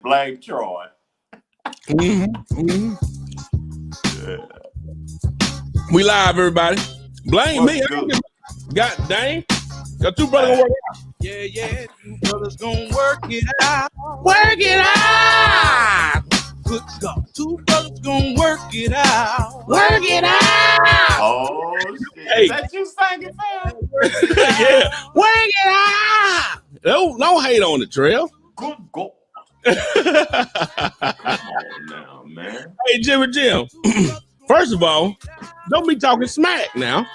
Blame Troy. Yeah. We live, everybody. Blame What's me. good? God dang. Got two brothers gonna work it out. Yeah. Two brothers gonna work it out. Work it out. Good God. Two brothers gonna work it out. Work it out. Oh shit! Hey. Is that you singing, fam? Yeah. Work it out. Don't hate on the trail. Good God. Come on now, man. Hey, Jim. First of all, don't be talking smack now.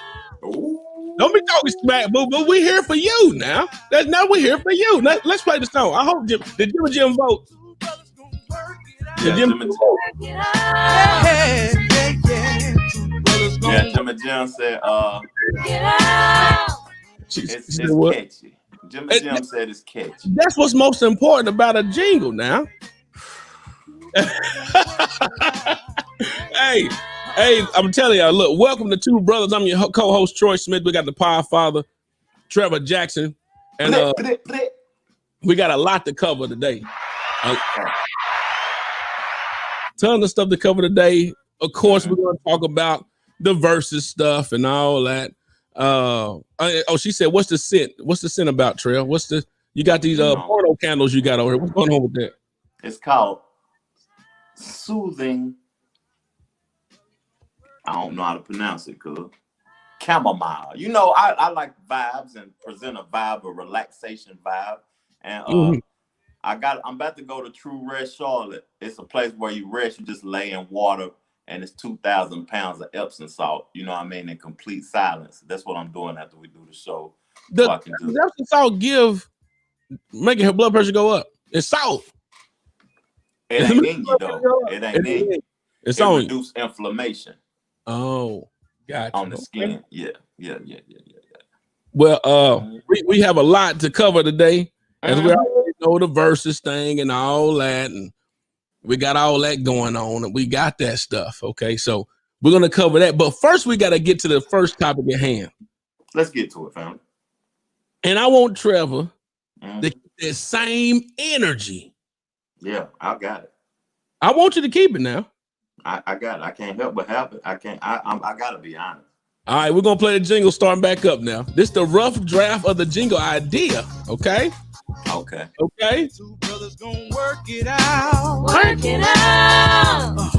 Ooh. Don't be talking smack, boo. We're here for you now. We're here for you. Let's play the song. I hope did Jim vote? Yeah, Jim and Jim said, it's catchy. Jim and Jim said it's catchy. That's what's most important about a jingle now. Hey, I'm telling y'all, look, welcome to Two Brothers. I'm your co-host, Troy Smith. We got the Power Father, Trevor Jackson. And we got a lot to cover today. Ton of stuff to cover today. Of course, we're going to talk about the versus stuff and all that. She said, what's the scent? What's the scent about, Trail? You got these porno candles you got over here. What's going on with that? It's called soothing. I don't know how to pronounce it, cuz. Chamomile. You know, I like vibes and present a vibe, a relaxation vibe. And I'm about to go to True Rest Charlotte. It's a place where you rest, you just lay in water, and it's 2,000 pounds of Epsom salt, you know what I mean, in complete silence. That's what I'm doing after we do the show. Does Epsom salt making her blood pressure go up? It's salt. It ain't in you, though. It ain't in you. It reduces inflammation. Oh, gotcha. On the skin. Yeah. Well, we have a lot to cover today, as we already know the versus thing and all that, and we got all that going on, and we got that stuff. Okay, so we're gonna cover that, but first we got to get to the first topic at hand. Let's get to it, fam. And I want Trevor to keep that same energy. Yeah, I got it. I want you to keep it now. I got it. I can't help but have it. I gotta be honest. All right, we're gonna play the jingle starting back up now. This is the rough draft of the jingle idea. Okay. Two brothers gonna work it out. Work it out.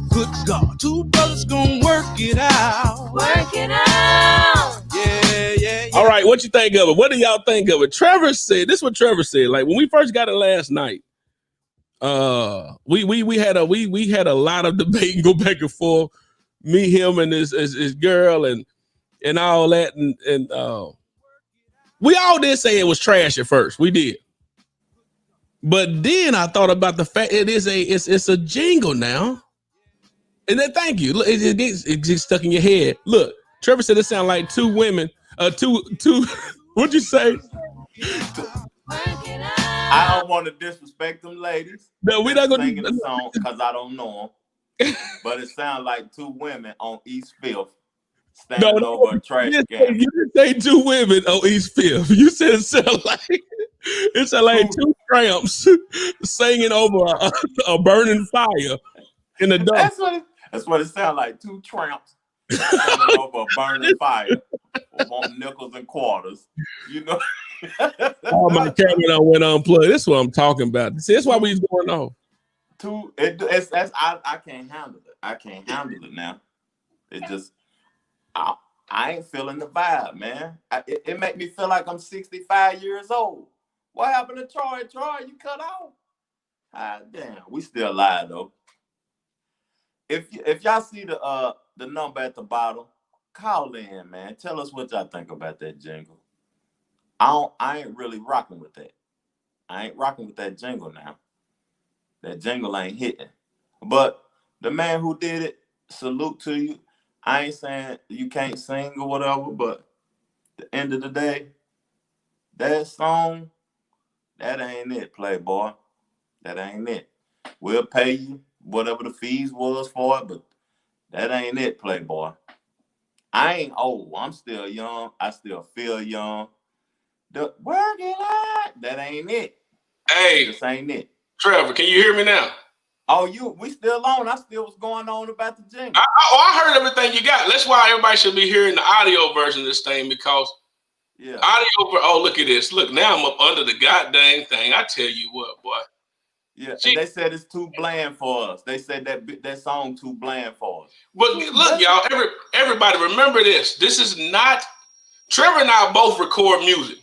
Good God. Two brothers gonna work it out. Work it out. Yeah. All right, what you think of it? What do y'all think of it? Trevor said, this is what Trevor said. Like when we first got it last night, we had a lot of debate and go back and forth. Me, him, and his girl, and all that, and we all did say it was trash at first. We did, but then I thought about the fact it's a jingle now, and then thank you. Look, it gets stuck in your head. Look, Trevor said it sounded like two women. Two. What'd you say? I don't want to disrespect them ladies. No, we're not gonna sing the song because I don't know them. But it sounds like two women on East Fifth standing over a trash can. You didn't say two women on East Fifth. You said it sounded like two tramps singing over a burning fire in the dark. That's what it sounds like. Two tramps singing over a burning fire. Want nickels and quarters, you know. Oh, my camera went unplugged. This is what I'm talking about. See, that's why we was going on. I can't handle it. I can't handle it now. It just I ain't feeling the vibe, man. It make me feel like I'm 65 years old. What happened to Troy? Troy, you cut off? Ah, damn, we still alive though. If y'all see the number at the bottom, call in, man. Tell us what y'all think about that jingle. I ain't really rocking with that. I ain't rocking with that jingle now. That jingle ain't hitting. But the man who did it, salute to you. I ain't saying you can't sing or whatever, but at the end of the day, that song, that ain't it, Playboy. That ain't it. We'll pay you whatever the fees was for it, but that ain't it, Playboy. I ain't old. I'm still young. I still feel young. The work it out. That ain't it. Hey, this ain't it. Trevor, can you hear me now? Oh, we still on. I still was going on about the jingle. I heard everything you got. That's why everybody should be hearing the audio version of this thing because audio. Oh, look at this. Look, now I'm up under the goddamn thing. I tell you what, boy. Yeah, and they said it's too bland for us. They said that song too bland for us. But look, y'all, everybody remember this. This is not Trevor and I both record music.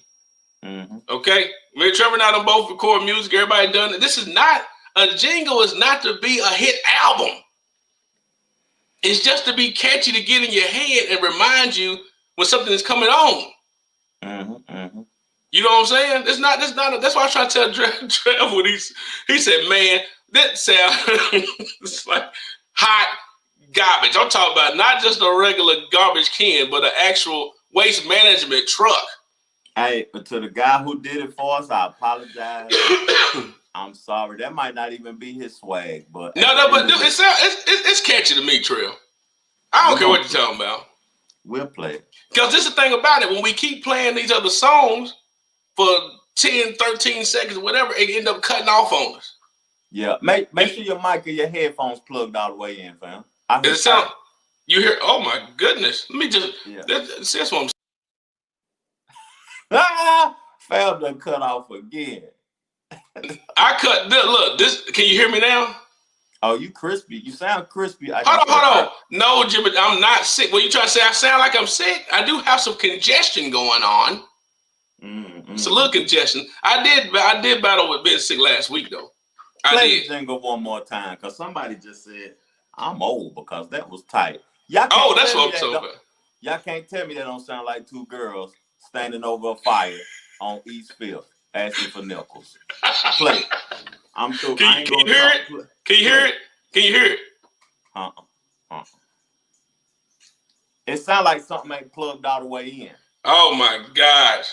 Mm-hmm. Okay? Trevor and I don't both record music. Everybody done it. This is not a jingle is not to be a hit album. It's just to be catchy to get in your head and remind you when something is coming on. Mm-hmm, mm-hmm. You know what I'm saying? That's why I was trying to tell Trevor when he said, man, that sound it's like hot garbage. I'm talking about not just a regular garbage can, but an actual waste management truck. Hey, but to the guy who did it for us, I apologize. I'm sorry. That might not even be his swag, but it's catchy to me, Trill. I don't care what you're talking about. We'll play it. Because this is the thing about it. When we keep playing these other songs for 10, 13 seconds, whatever, it end up cutting off on us. Yeah. Make sure your mic or your headphones plugged all the way in, fam. It sound, you hear, oh my goodness. Let me just, that's what I'm saying. Fam done cut off again. Look, can you hear me now? Oh, you crispy. You sound crispy. Hold on. No, Jimmy, I'm not sick. What you trying to say? I sound like I'm sick? I do have some congestion going on. Mm-hmm. It's a little congestion. I did battle with being sick last week, though. Play the jingle one more time, because somebody just said, I'm old, because that was tight. That's what I'm talking about. Y'all can't tell me that don't sound like two girls standing over a fire on East 5th asking for nickels. Play it. I'm through. Can you hear it? Can you hear it? Can you hear it? It sounds like something ain't plugged all the way in. Oh my gosh.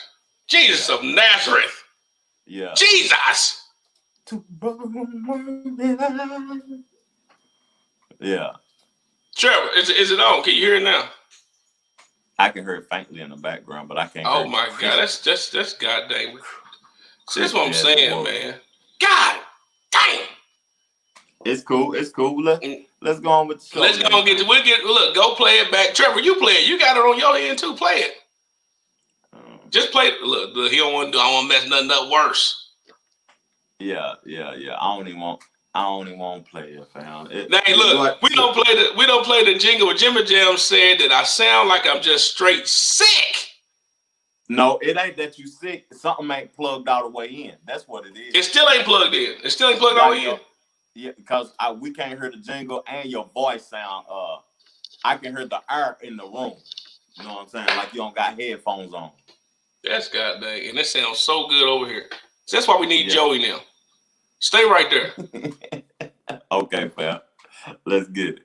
Jesus of Nazareth. Yeah. Jesus. Yeah. Trevor, is it on? Can you hear it now? I can hear it faintly in the background, but I can't hear it. Oh my God. That's goddamn. See, that's what I'm saying, man. God damn. It's cool. Let's go on with the show. Let's go on go play it back. Trevor, you play it. You got it on your end too. Play it. Just play it. Look, I don't want to mess nothing up worse. Yeah. I don't even want to play it, fam. We don't play the jingle. Jimmy Jam said that I sound like I'm just straight sick. No, it ain't that you sick. Something ain't plugged all the way in. That's what it is. It still ain't plugged in. It still ain't plugged all the way in. Yeah, because we can't hear the jingle and your voice sound. I can hear the air in the room. You know what I'm saying? Like you don't got headphones on. That's goddamn, and it sounds so good over here. So that's why we need Joey now. Stay right there. Okay, fam. Let's get it.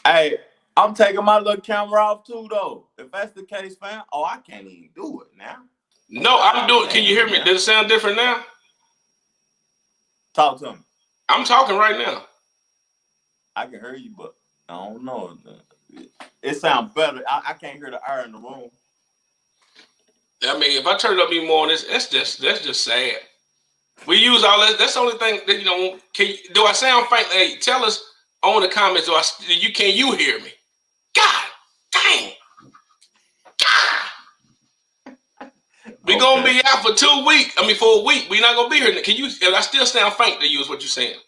Hey, I'm taking my little camera off too, though. If that's the case, fam. Oh, I can't even do it now. No, I'm doing. Can you hear me? Does it sound different now? Talk to me. I'm talking right now. I can hear you, but I don't know. It sounds better. I can't hear the air in the room. I mean, if I turn it up even more on this, that's just sad. We use all that. That's the only thing that do I sound faint? Hey, tell us on the comments. Can you hear me? God dang. God. We're gonna be out for 2 weeks. For a week. We're not gonna be here. If I still sound faint to you, is what you're saying?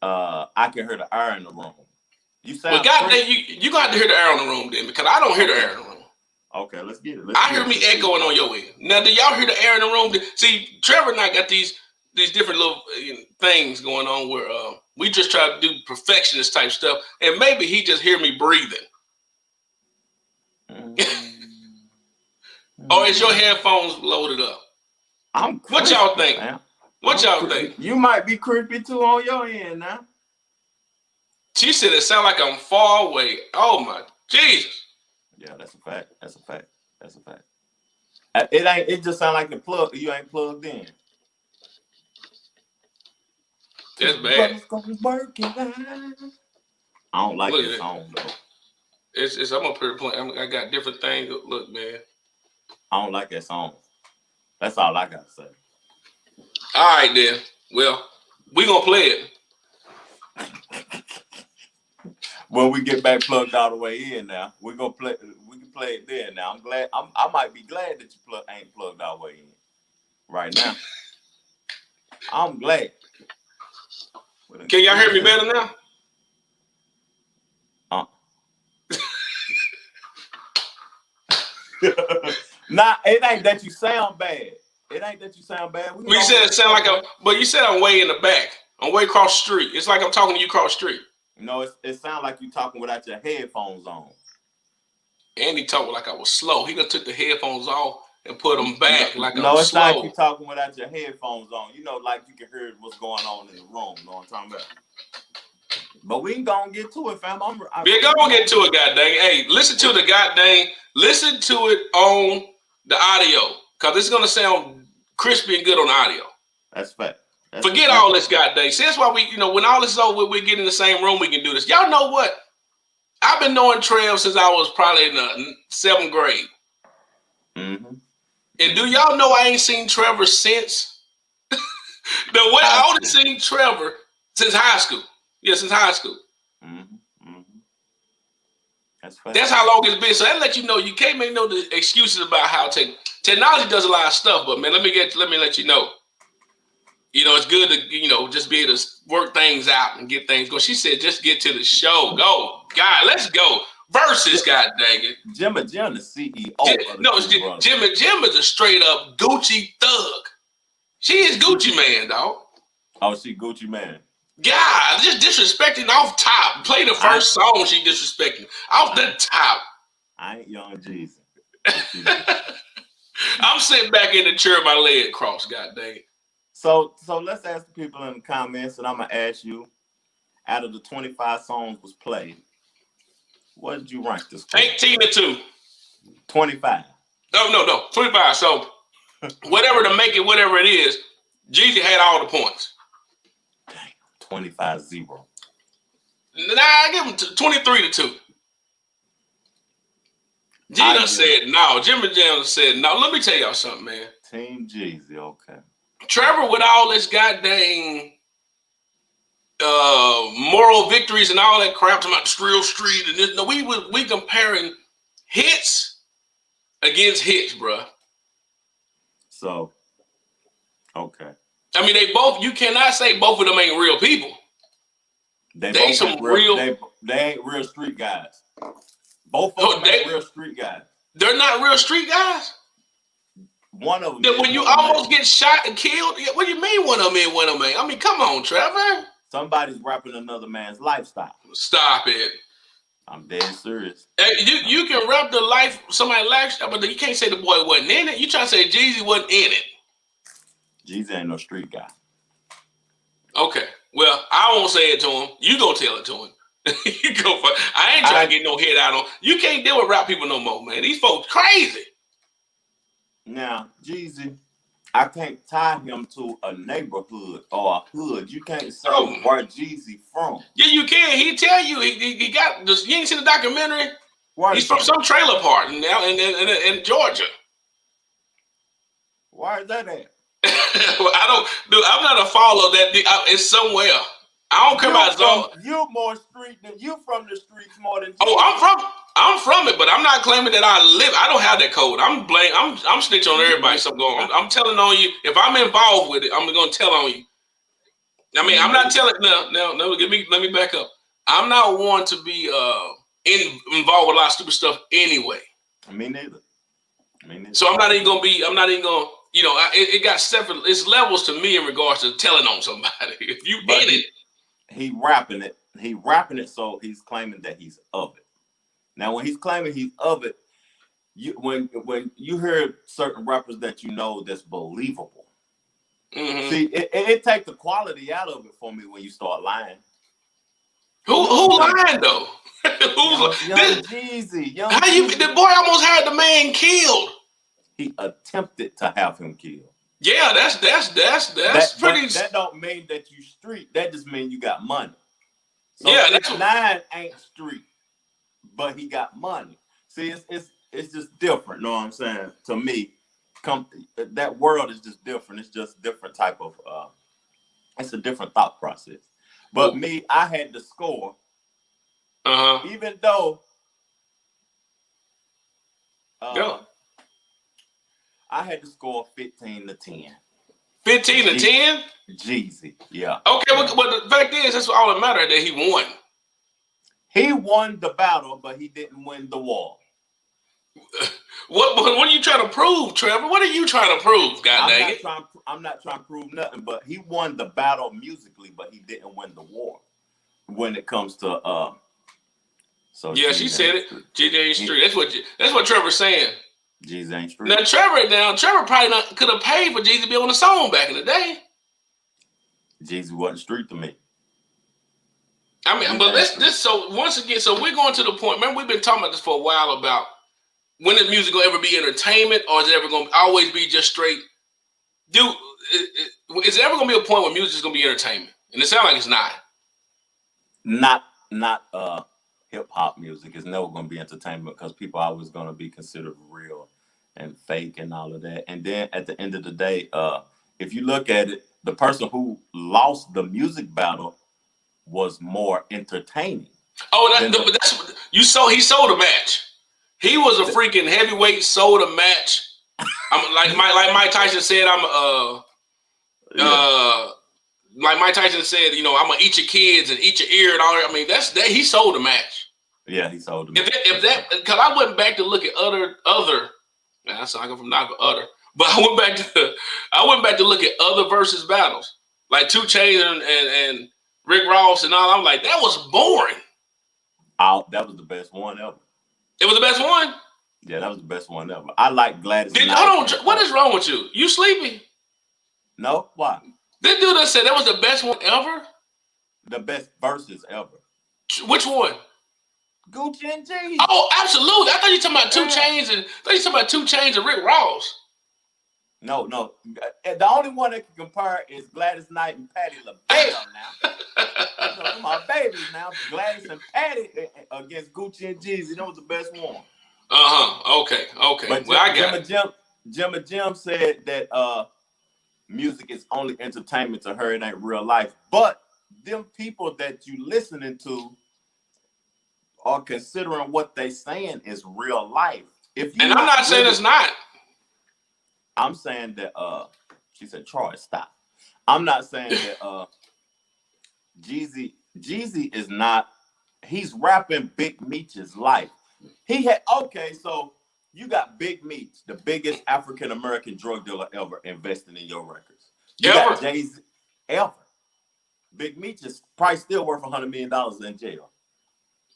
I can hear the air in the room. You sound. Well, goddamn, you got to hear the air in the room then, because I don't hear the air in the room. Okay, let's get it. I hear me echoing on your end. Now, do y'all hear the air in the room? See, Trevor and I got these different little things going on where we just try to do perfectionist type stuff, and maybe he just hear me breathing. Or is your headphones loaded up? What y'all think? Man. What y'all think? You might be creepy too on your end now. She said it sound like I'm far away. Oh my Jesus. Yeah, that's a fact. It just sound like you ain't plugged in. That's bad. I don't like this song though. I'm up here playing. I got different things. Look, man. I don't like that song. That's all I gotta say. All right, then. Well, we gonna play it. When we get back plugged all the way in now, we can play it then. Now I'm glad. I might be glad that you ain't plugged all the way in right now. I'm glad. Can y'all hear me better now? Nah, it ain't that you sound bad. It ain't that you sound bad. Well, you said it sound like but you said I'm way in the back. I'm way across the street. It's like I'm talking to you across the street. No, it sounds like you talking without your headphones on. Andy talked like I was slow. He done took the headphones off and put them back like I'm slow. No, it's not like you talking without your headphones on. You know, like you can hear what's going on in the room. You know what I'm talking about? But we ain't gonna get to it, fam. We're gonna get to it, goddamn. Hey, listen to the goddamn. Listen to it on the audio, cause it's gonna sound crispy and good on the audio. That's fact. Forget all this goddamn. See, that's why we, when all this is over, we get in the same room. We can do this. Y'all know what? I've been knowing Trev since I was probably in the 7th grade. Mm-hmm. And do y'all know I ain't seen Trevor since? I only seen Trevor since high school. Yeah, since high school. Mm-hmm. That's fact. That's how long it's been. So that let you know you can't make no excuses about how technology does a lot of stuff. But man, let me let you know. It's good to just be able to work things out and get things going. She said, just get to the show. Go, God, let's go. Versus, God dang it. Jimmy Jim, the CEO. Jim is a straight up Gucci thug. She is Gucci man, dog. Oh, she Gucci man. God, just disrespecting off top. Play the first song she disrespecting off the top. I ain't Young Jeezy. I'm sitting back in the chair, my leg crossed. God dang it. So let's ask the people in the comments, and I'm gonna ask you. Out of the 25 songs was played, what did you rank this? 18-2. 25. No, 25. So whatever to make it, whatever it is, Jeezy had all the points. Damn, 25-0. Nah, I give him 23-2. Jeezy said no. Jimmy Jam said no. Let me tell y'all something, man. Team Jeezy, okay. Trevor, with all this goddamn moral victories and all that crap, talking about the real street and this. No, we comparing hits against hits, bruh. So, okay. I mean, you cannot say both of them ain't real people. They ain't real street guys. Both of them ain't real street guys. They're not real street guys? One of them. When you almost get shot and killed, what do you mean one of them ain't one of them ain't? I mean, come on, Trevor. Somebody's rapping another man's lifestyle. Stop it. I'm dead serious. Hey, you can rap the life somebody's lifestyle, but you can't say the boy wasn't in it. You trying to say Jeezy wasn't in it. Jeezy ain't no street guy. Okay. Well, I won't say it to him. You go tell it to him. You go for it. I ain't trying to get no head out on. You can't deal with rap people no more, man. These folks crazy. Now, Jeezy, I can't tie him to a neighborhood or a hood. You can't say where Jeezy from. Yeah, you can. He tell you he got this. You ain't seen the documentary? He's from some trailer park now in Georgia. Why is that at? I'm not a follower that it's somewhere. I don't care about zone. You more street than you from the streets more than. I'm from it, but I'm not claiming that I live. I don't have that code. I'm snitching on everybody. Something going on. I'm telling on you. If I'm involved with it, I'm gonna tell on you. I mean, I'm not telling. No. Let me back up. I'm not one to be involved with a lot of stupid stuff anyway. Me neither. So I'm not even gonna. It got several. It's levels to me in regards to telling on somebody. If you in it. He rapping it, so he's claiming that he's of it. Now, when he's claiming he's of it, when you hear certain rappers that you know that's believable, see, it takes the quality out of it for me when you start lying. Who lying though? Young Jeezy. The boy almost had the man killed. He attempted to have him killed. Yeah, that's pretty. That don't mean that you street. That just means you got money. So yeah, 9 ain't street, but he got money. See, it's just different. Know what I'm saying? To me, that world is just different. It's just different type of It's a different thought process. But me, I had to score, even though I had to score 15 to 10. 15 to 10? Jeezy, yeah. Okay, yeah. But the fact is, that's all that mattered, that he won. He won the battle, but he didn't win the war. What are you trying to prove, Trevor? What are you trying to prove, I'm not trying to prove nothing, but he won the battle musically, but he didn't win the war when it comes to So yeah, she said it. Jeezy ain't street. That's what Trevor's saying. Jeezy ain't street. Now Trevor probably could have paid for Jeezy to be on the song back in the day. Jeezy wasn't street to me. I mean, but so once again, so we're going to the point. Remember, we've been talking about this for a while about when is music gonna ever be entertainment, or is it ever gonna always be just straight? Dude, is there ever gonna be a point where music is gonna be entertainment? And it sounds like it's not. Not hip hop music is never gonna be entertainment because people are always gonna be considered real and fake and all of that. And then at the end of the day, if you look at it, the person who lost the music battle was more entertaining. Oh, he sold a match. He was a freaking heavyweight, sold a match. I'm like Mike Tyson said, like Mike Tyson said, you know, I'm gonna eat your kids and eat your ear and all that. I mean, that he sold a match. Yeah, he sold a match. Because I went back to look at other. Now, that's not from not other, but I went back to look at other versus battles, like 2 Chainz and Rick Ross and all. I'm like, that was boring. That was the best one ever. It was the best one? Yeah, that was the best one ever. I like Gladys. Hold on, what is wrong with you? You sleepy? No, why? This dude that said that was the best one ever? The best verses ever. Which one? Gucci and Jeezy. Oh, absolutely. I thought you were talking about 2 Chainz and Rick Ross. No. The only one that can compare is Gladys Knight and Patti LaBelle now. So my babies now. Gladys and Patti against Gucci and Jeezy. That was the best one. Okay. But well, I got Jim and Jim said that music is only entertainment to her. It ain't real life. But them people that you listening to are considering what they saying is real life. And I'm not saying it's not. I'm saying that she said, Troy, stop. I'm not saying that Jeezy is not, he's rapping Big Meech's life. So you got Big Meech, the biggest African American drug dealer ever, investing in your records. You got Jay-Z ever. Big Meech is probably still worth $100 million in jail.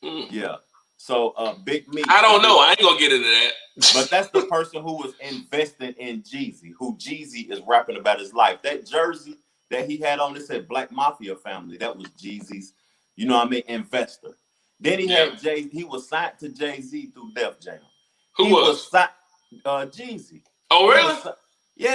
Yeah. So Big Meech. I don't know. I ain't gonna get into that. But that's the person who was investing in Jeezy, who Jeezy is rapping about his life. That jersey that he had on, it said Black Mafia Family. That was Jeezy's, you know what I mean, investor. Then he had he was signed to Jay-Z through Def Jam. Who was? Jeezy. Oh, really? He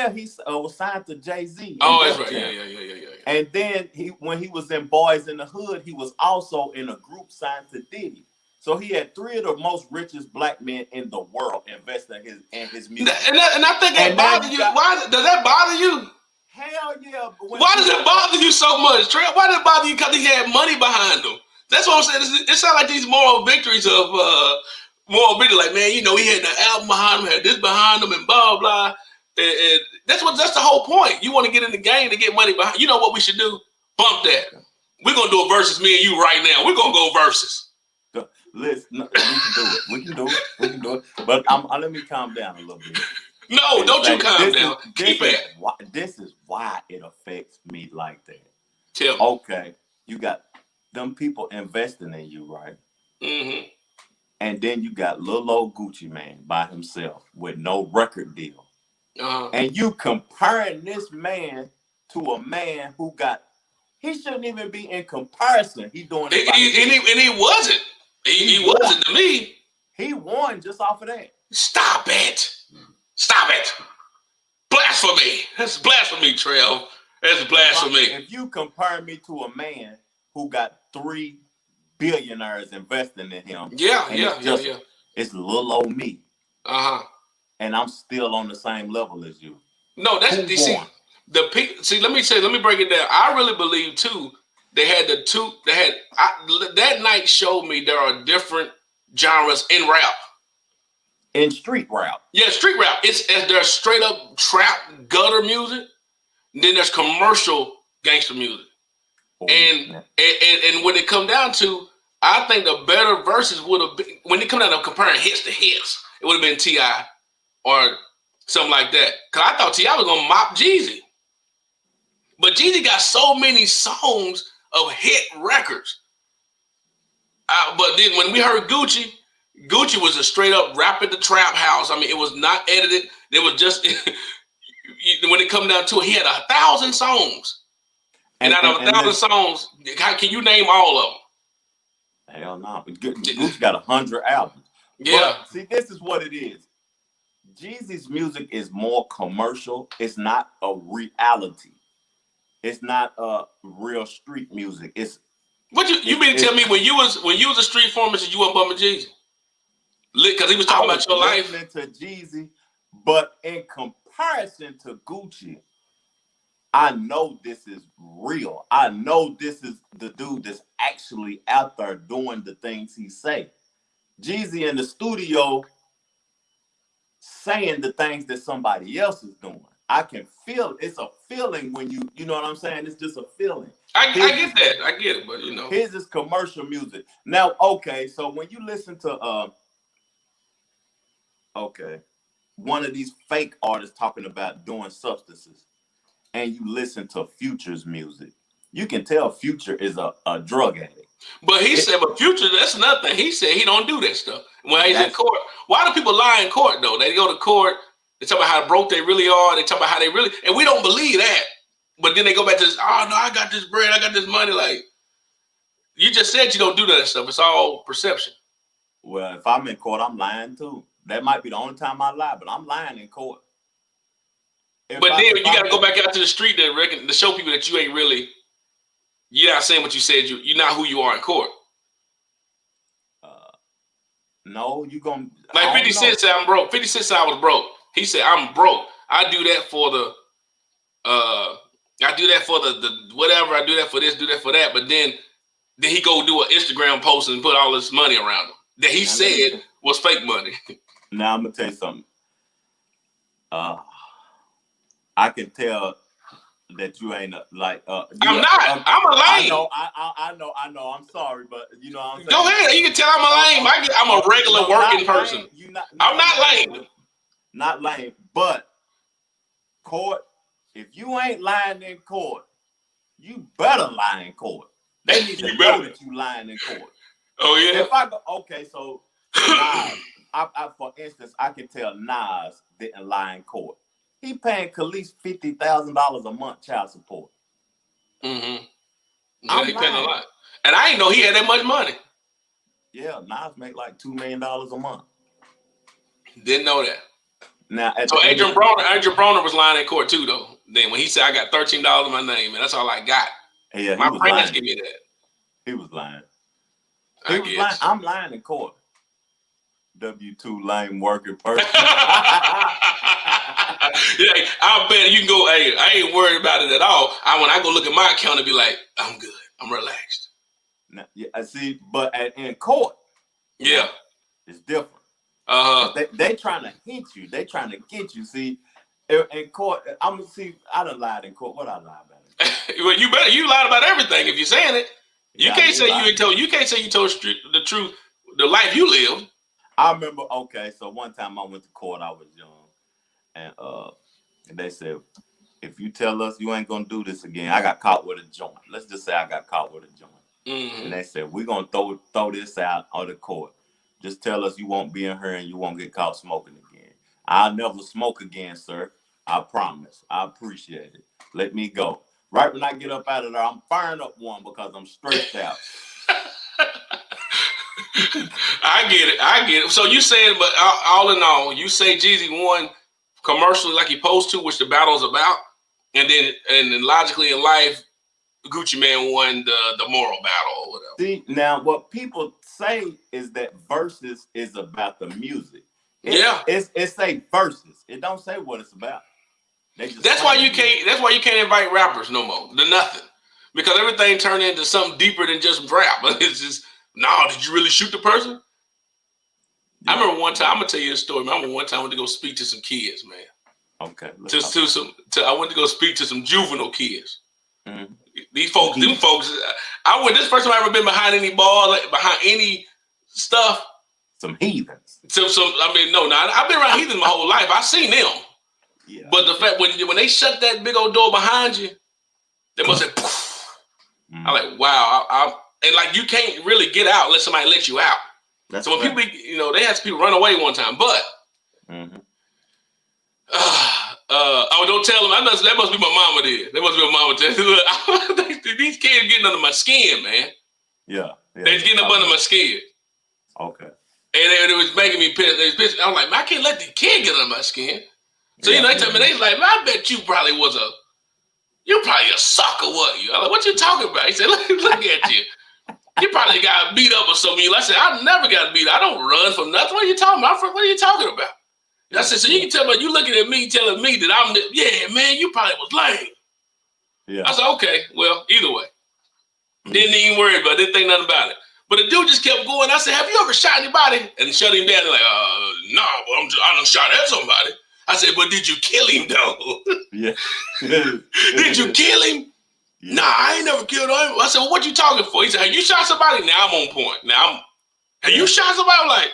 was signed to Jay-Z. Oh, that's right. Yeah. And then when he was in Boys in the Hood, he was also in a group signed to Diddy. So he had 3 of the most richest black men in the world investing in his music. And I think that bothers you. Why does that bother you? Hell yeah. Why does it bother you so much, Trey? Why does it bother you? Because he had money behind him. That's what I'm saying. It sounds like these moral victories of like, man, you know, he had the album behind him, had this behind him, and blah blah. And that's the whole point. You want to get in the game to get money behind. You know what we should do? Bump that. We're gonna do a versus me and you right now. We're gonna go versus. Listen, we can do it. But let me calm down a little bit. No, don't you calm down. Keep it. This is why it affects me like that. Tell me. Okay, you got them people investing in you, right? Mm-hmm. And then you got little old Gucci man by himself with no record deal. And you comparing this man to a man who he shouldn't even be in comparison. He doing it. And he wasn't. He wasn't to me. He won just off of that. Stop it. Blasphemy. That's blasphemy, Trev. That's blasphemy. If you compare me to a man who got 3 billionaires investing in him. It's little old me. Uh-huh. And I'm still on the same level as you. No, that's See, let me break it down. I really believe too. That night showed me there are different genres in rap. In street rap. Yeah, street rap. There's straight up trap gutter music. Then there's commercial gangster music. And when it come down to, I think the better verses would have been, when it come down to comparing hits to hits, it would have been T.I. or something like that. Because I thought T.I. was going to mop Jeezy. But Jeezy got so many songs of hit records. But then when we heard Gucci was a straight up rap at the trap house. I mean, it was not edited. It was just, when it come down to it, he had 1,000 songs. And out of 1,000 songs, can you name all of them? Hell no. Gucci got 100 albums. Yeah. But, see, this is what it is. Jeezy's music is more commercial. It's not a reality. It's not real street music. You mean to tell me when you was a street pharmacist, you weren't bumping Jeezy? Because he was talking about your life. Listening to Jeezy, but in comparison to Gucci, I know this is real. I know this is the dude that's actually out there doing the things he say. Jeezy in the studio saying the things that somebody else is doing. I can feel it's a feeling when you know what I'm saying? It's just a feeling. I get that. I get it, but you know. His is commercial music. Now, okay, so when you listen to one of these fake artists talking about doing substances and you listen to Future's music, you can tell Future is a drug addict. But he said, but Future, that's nothing. He said he don't do that stuff when he's in court. Why do people lie in court though? They go to court, they talk about how broke they really are, they talk about how they really, and we don't believe that. But then they go back to this, oh no, I got this bread, I got this money. Like, you just said you don't do that stuff. It's all perception. Well, if I'm in court, I'm lying too. That might be the only time I lie, but I'm lying in court. Then you got to go back out to the street to show people that you ain't really, you're not saying what you said. You're not who you are in court. No, you gonna like 50 Cent said I'm broke. 50 Cent said I was broke. He said I'm broke. I do that for the whatever. I do that for this, do that for that. But then he go do an Instagram post and put all this money around him that he said was fake money. Now I'm gonna tell you something. I can tell that you ain't like. I'm not. I'm a lame. I know. I'm sorry, but you know what I'm saying. Go ahead. You can tell I'm a lame. I'm a regular working person. I'm not lame. Not lame, but court. If you ain't lying in court, you better lie in court. They need to know that you lying in court. Oh yeah. If I go, okay, so Nas, for instance, I can tell Nas didn't lie in court. He paying Khalees $50,000 a month child support. Mm-hmm. Yeah, he paying a lot. And I didn't know he had that much money. Yeah, Nas make like $2 million a month. Didn't know that. Now, so Adrian Broner was lying in court too, though. Then when he said I got $13 in my name, and that's all I got. Yeah, my friends give me that. He was lying. He was lying. I'm lying in court. W2 lame working person. Yeah, I bet you can go. Hey, I ain't worried about it at all. When I go look at my account and be like, I'm good. I'm relaxed. Now, yeah, I see, but in court, yeah, it's different. They trying to hit you. They trying to get you. See, in court, I'm gonna see. I done lied in court. What I lied about? Well, you lied about everything. If you're saying it, you can't say you ain't told. You can't say you told the truth, the life you lived. I remember. Okay, so one time I went to court. I was young, and they said, if you tell us you ain't gonna do this again, I got caught with a joint. Let's just say I got caught with a joint. Mm-hmm. And they said, we're gonna throw this out of the court. Just tell us you won't be in here and you won't get caught smoking again. I'll never smoke again, sir. I promise. I appreciate it. Let me go. Right when I get up out of there, I'm firing up one because I'm stressed out. I get it. So you saying, but all in all, you say Jeezy won commercially like he supposed to, which the battle's about, and then logically in life, Gucci Mane won the moral battle or whatever. See, now what people say is that verses is about the music. It say verses. It don't say what it's about. That's why you can't. That's why you can't invite rappers no more. To nothing, because everything turned into something deeper than just rap. It's just, did you really shoot the person? Yeah. I remember one time. I'm gonna tell you a story. Man. I remember one time I went to go speak to some kids, man. Okay. I went to go speak to some juvenile kids. Mm-hmm. These folks, them folks. This first time I ever been behind any bars, like behind any stuff. Some heathens. I've been around heathens my whole life. I've seen them. Yeah. But the fact when they shut that big old door behind you, they must say, poof. Mm-hmm. I'm like, wow. And like you can't really get out unless somebody lets you out. That's so when people, they had people run away one time, but don't tell them. That must be my mama there. That must be my mama there. These kids getting under my skin, man. Yeah. They're getting up under my skin. Okay. And it was making me pissed. I was like, man, I can't let the kid get under my skin. So they tell me, they was like, man, I bet you probably you're probably a sucker, what you? I'm like, what you talking about? He said, look at you. You probably got beat up or something. I said, I never got beat up. I don't run from nothing. What are you talking about? What are you talking about? I said, so you can tell me, you looking at me telling me that man, you probably was lame. Yeah. I said, okay, well, either way. Didn't even worry about it, didn't think nothing about it. But the dude just kept going. I said, have you ever shot anybody? And shut him down. They're like, no, I done shot at somebody. I said, but did you kill him though? Yeah. Did you kill him? Yeah. Nah, I ain't never killed him. I said, well, what you talking for? He said, have you shot somebody? Now I'm on point. Have you shot somebody? I'm like,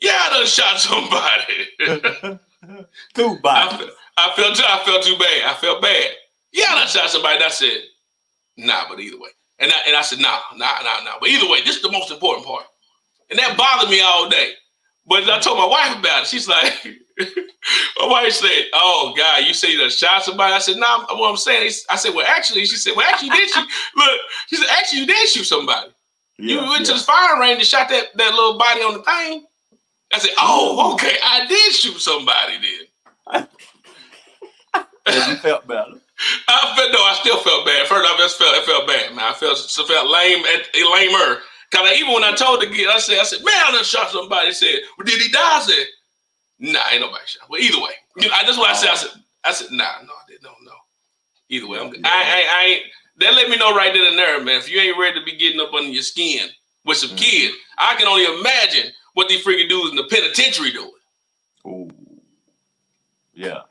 yeah, I done shot somebody. Two bodies. I felt too bad. I felt bad. Yeah, I done shot somebody. And I said, nah, but either way. And I said, nah. But either way, this is the most important part. And that bothered me all day. But I told my wife about it. She's like, my wife said, oh, God, you say you done shot somebody? I said, nah, what I'm saying is, I said, well, actually, she said, well, actually, you did shoot. Look, she said, actually, you did shoot somebody. Yeah, you went to the firing range and shot that little body on the thing. I said, oh, okay, I did shoot somebody then. And you felt better. I still felt bad. First, I felt bad, man. I felt lamer. Because even when I told the kid, I said, man, I done shot somebody. He said, well, did he die? I said, nah, ain't nobody shot. Well, either way. That's what I said. I said, nah, no, I didn't. No. Either way, I ain't. That let me know right then and there, man. If you ain't ready to be getting up under your skin with some kids, I can only imagine what these freaking dudes in the penitentiary doing. Ooh. Yeah.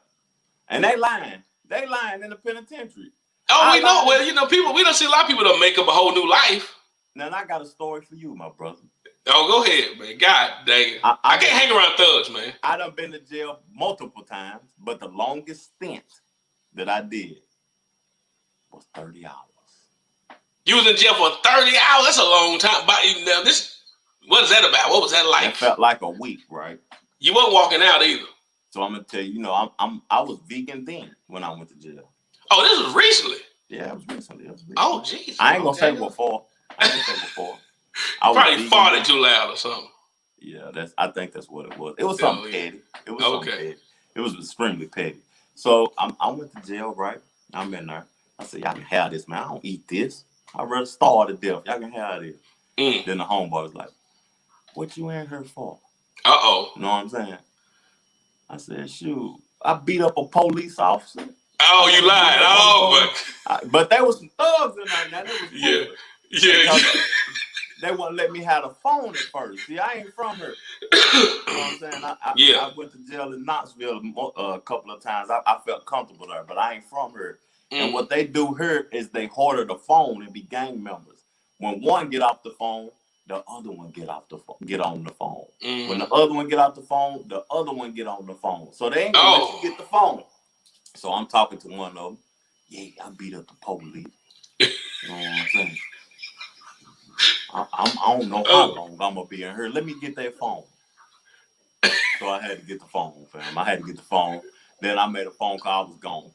And they lying. They lying in the penitentiary. Oh, we know. Well, people, we don't see a lot of people that make up a whole new life. Now, I got a story for you, my brother. Oh, go ahead, man. God dang it. I can't hang around thugs, man. I done been to jail multiple times, but the longest stint that I did was 30 hours. You was in jail for 30 hours? That's a long time. But now what is that about? What was that like? It felt like a week, right? You wasn't walking out either. So I'm gonna tell you, I was vegan then when I went to jail. Oh, this was recently? Yeah, it was recently. Oh, jeez. I ain't gonna say before. I probably farted too loud or something. Yeah, I think that's what it was. It was something petty. It was something petty. It was extremely petty. So I went to jail, right? I'm in there. I said, y'all can have this, man. I don't eat this. I'd rather starve to death. Y'all can have this. Then the homeboy was like, what you in here for? Uh-oh. You know what I'm saying? I said, shoot, I beat up a police officer. Oh, you lied. Oh, but there was some thugs in there. Now, yeah. They wouldn't let me have a phone at first. See, I ain't from here. You know what I'm saying? I went to jail in Knoxville a couple of times. I felt comfortable there, but I ain't from here. And what they do here is they hoard the phone and be gang members. When one get off the phone, the other one get on the phone. When the other one get off the phone, the other one get on the phone. So they ain't gonna let you get the phone. So I'm talking to one of them. Yeah, I beat up the police. You know what I'm saying? I don't know how long I'm gonna be in here. Let me get that phone. So I had to get the phone, fam. I had to get the phone. Then I made a phone call. I was gone.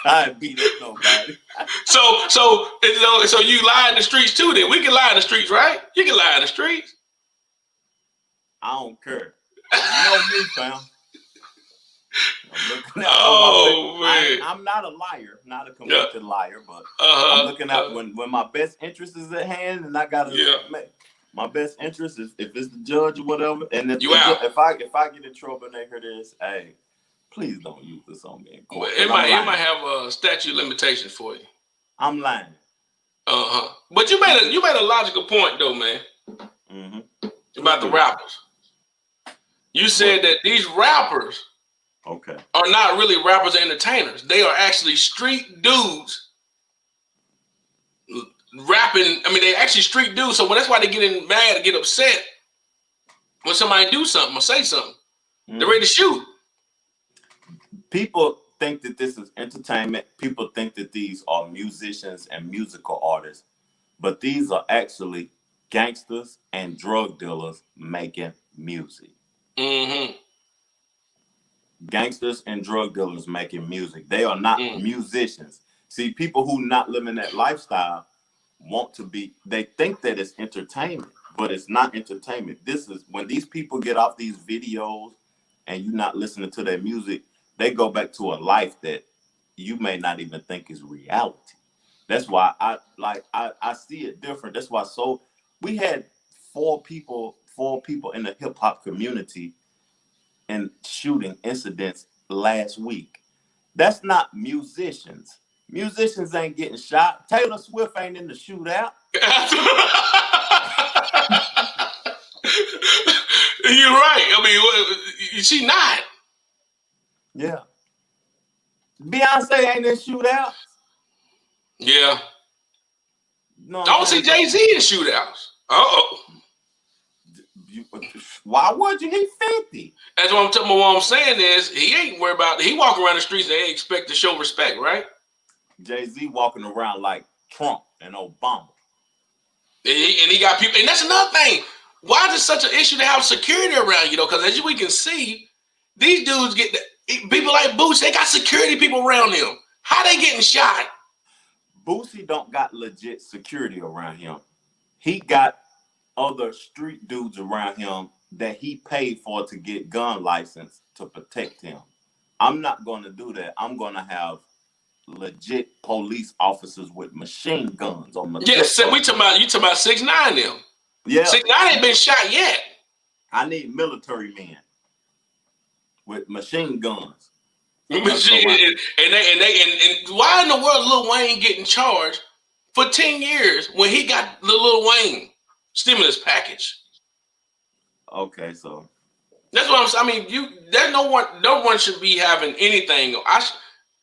I ain't beat up nobody. So you lie in the streets too? Then we can lie in the streets, right? You can lie in the streets. I don't care. You know me, fam. Man. I'm not a liar, not a convicted liar, but I'm looking at when my best interest is at hand, and I gotta make my best interest is if it's the judge or whatever, and if I get in trouble and they hear this, hey, Please don't use this on me in court. It might have statute limitations for you. I'm lying. But you made a logical point though, man. About the rappers. You said that these rappers are not really rappers or entertainers. They are actually street dudes rapping. I mean, they actually street dudes. So that's why they get mad and get upset when somebody do something or say something. They're ready to shoot. People think that this is entertainment. People think that these are musicians and musical artists. But these are actually gangsters and drug dealers making music. Gangsters and drug dealers making music. They are not musicians. See, people who not living that lifestyle they think that it's entertainment, but it's not entertainment. This is when these people get off these videos and you're not listening to their music, they go back to a life that you may not even think is reality. That's why I see it different. That's why we had four people in the hip hop community in shooting incidents last week. That's not musicians. Musicians ain't getting shot. Taylor Swift ain't in the shootout. You're right. I mean, she not. Yeah. Beyonce ain't in shootouts. Yeah. No, I don't see Jay-Z in shootouts. Why would you? He 50. That's what I'm telling you. What I'm saying is he ain't worried about. He walk around the streets and they expect to show respect, right? Jay-Z walking around like Trump and Obama. And he got people. And that's another thing. Why is it such an issue to have security around you, though? Because as we can see, these dudes people like Boosie, they got security people around them. How they getting shot? Boosie don't got legit security around him. He got other street dudes around him that he paid for to get gun license to protect him. I'm not going to do that. I'm going to have legit police officers with machine guns on the Yes, you talking about 6ix9ine them. Yeah. 6ix9ine ain't been shot yet. I need military men with machine guns. And why in the world Lil Wayne getting charged for 10 years when he got the Lil Wayne stimulus package? Okay, so that's what I'm saying. I mean, there's no one should be having anything.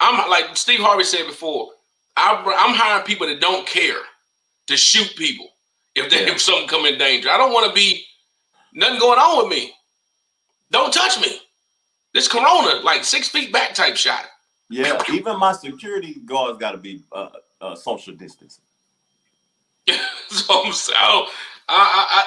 I'm like Steve Harvey said before. I'm hiring people that don't care to shoot people if something come in danger. I don't want to be nothing going on with me. Don't touch me. This Corona, like 6 feet back type shot. Yeah, even my security guards got to be social distancing. So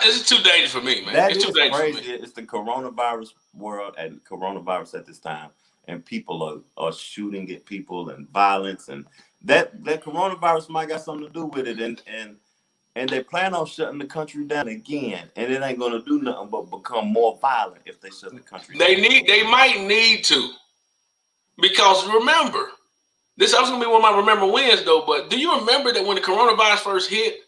it's too dangerous for me, man. It's too dangerous crazy. For me. It's the coronavirus world and coronavirus at this time, and people are shooting at people and violence, and that coronavirus might got something to do with it, and they plan on shutting the country down again, and it ain't gonna do nothing but become more violent if they shut the country down. They might need to, because remember, this is gonna be one of my remember wins though. But do you remember that when the coronavirus first hit,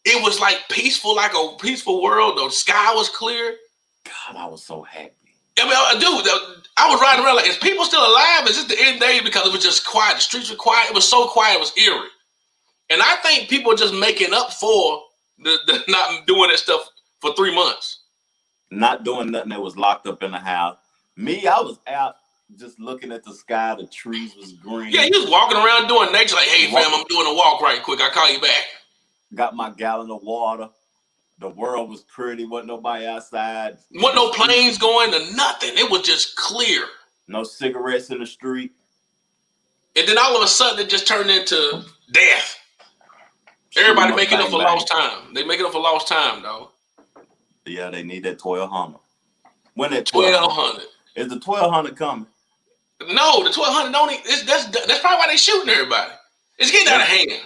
it was like peaceful, like a peaceful world. The sky was clear. God, I was so happy. I mean, dude, I was riding around like, is people still alive? Is this the end day? Because it was just quiet. The streets were quiet. It was so quiet. It was eerie. And I think people are just making up for the not doing that stuff for 3 months. Not doing nothing that was locked up in the house. Me, I was out just looking at the sky. The trees was green. Yeah, you was walking around doing nature like, hey, fam, I'm doing a walk right quick. I'll call you back. Got my gallon of water. The world was pretty. Wasn't nobody outside. Wasn't no planes going to nothing. It was just clear. No cigarettes in the street. And then all of a sudden, it just turned into death. Everybody making up for lost time. They making up for lost time, though. Yeah, they need that 1200. When that 1200 is the 1200 coming? No, the 1200 don't. That's probably why they shooting everybody. It's getting out of hand.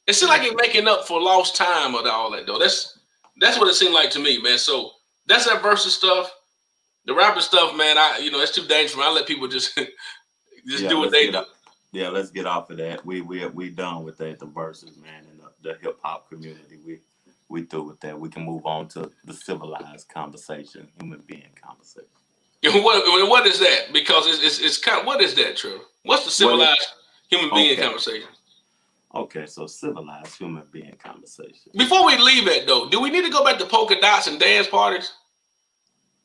It seems like it's making up for lost time or all that, though. That's what it seemed like to me, man. So that's that versus stuff. The rapper stuff, man. It's too dangerous for me. I let people just do what they do. Yeah, let's get off of that. We done with that. The verses, man, and the hip hop community. We through with that. We can move on to the civilized conversation, human being conversation. What is that? Because it's kind of, what is that, Trevor? What's the Well, civilized human being okay. conversation? Okay, so civilized human being conversation. Before we leave that though, do we need to go back to polka dots and dance parties?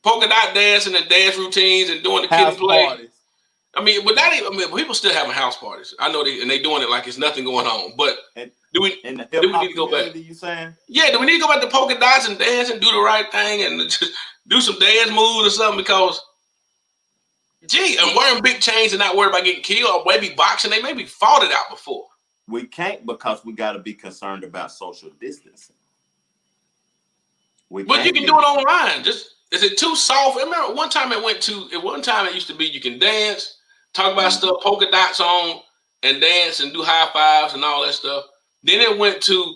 Polka dot dancing and dance routines and doing the kid and House play. parties. I mean, but that even, I mean, people still having house parties. I know they doing it like it's nothing going on. But And do we in the do hip we need hop to go back? community, you saying? Yeah, do we need to go back to polka dots and dance and do the right thing and just do some dance moves or something? Because gee, and wearing big chains and not worried about getting killed or maybe boxing, they maybe fought it out before. We can't because we got to be concerned about social distancing. We But you can't can be. do it online. Just is it too soft? I remember one time it used to be you can dance, talk about stuff, polka dots on, and dance and do high fives and all that stuff. Then it went to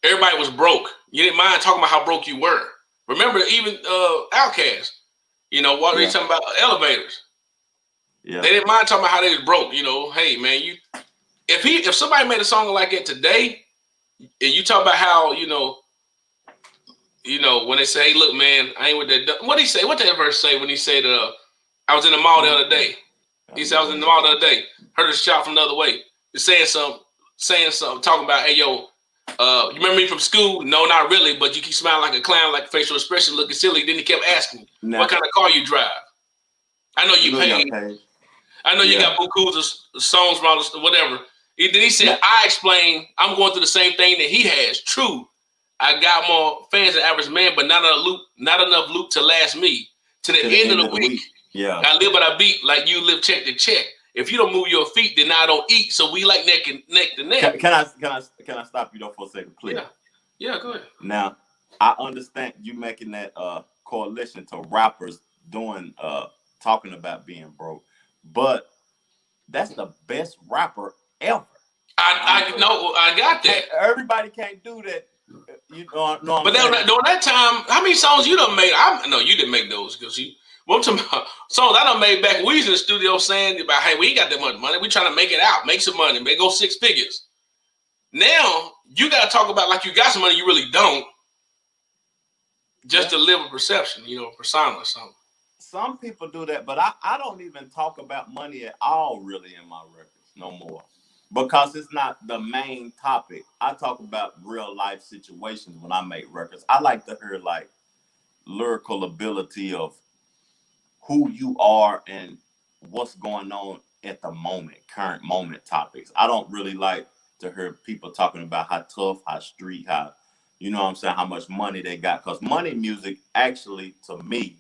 everybody was broke. You didn't mind talking about how broke you were. Remember, even Outkast, what they talking about elevators. Yeah. They didn't mind talking about how they was broke. Hey man, if somebody made a song like that today, and you talk about how when they say, hey, look, man, I ain't with that. What did he say? What did that verse say when he said, I was in the mall the other day? He said, I was in the mall the other day. Heard a shot from the other way. He's saying something, talking about, hey, yo, you remember me from school? No, not really, but you keep smiling like a clown, like facial expression looking silly. Then he kept asking me, what kind of car you drive? I know you paid. I know you got bukus of songs from all this, whatever. Then he said, I explained, I'm going through the same thing that he has. True. I got more fans than average man, but not enough loot to last me to the end of the week. Yeah, I live what I beat, like you live check to check. If you don't move your feet, then I don't eat. So we like neck to neck. Can I stop you though for a second, please? Yeah, go ahead. Now, I understand you making that correlation to rappers doing talking about being broke, but that's the best rapper ever. I know, I got that. Everybody can't do that. You know but during that time, how many songs you done made? No, you didn't make those because you. What I'm talking about, songs I done made back. We was in the studio saying about, hey, we ain't got that much money. We trying to make it out, make some money, go 6 figures. Now you got to talk about like you got some money, you really don't. Just to live a perception, persona or something. Some people do that, but I don't even talk about money at all really in my records no more. Because it's not the main topic. I talk about real life situations when I make records. I like to hear like lyrical ability of who you are and what's going on at the moment, current moment topics. I don't really like to hear people talking about how tough, how street, how, how much money they got. Because money music actually, to me,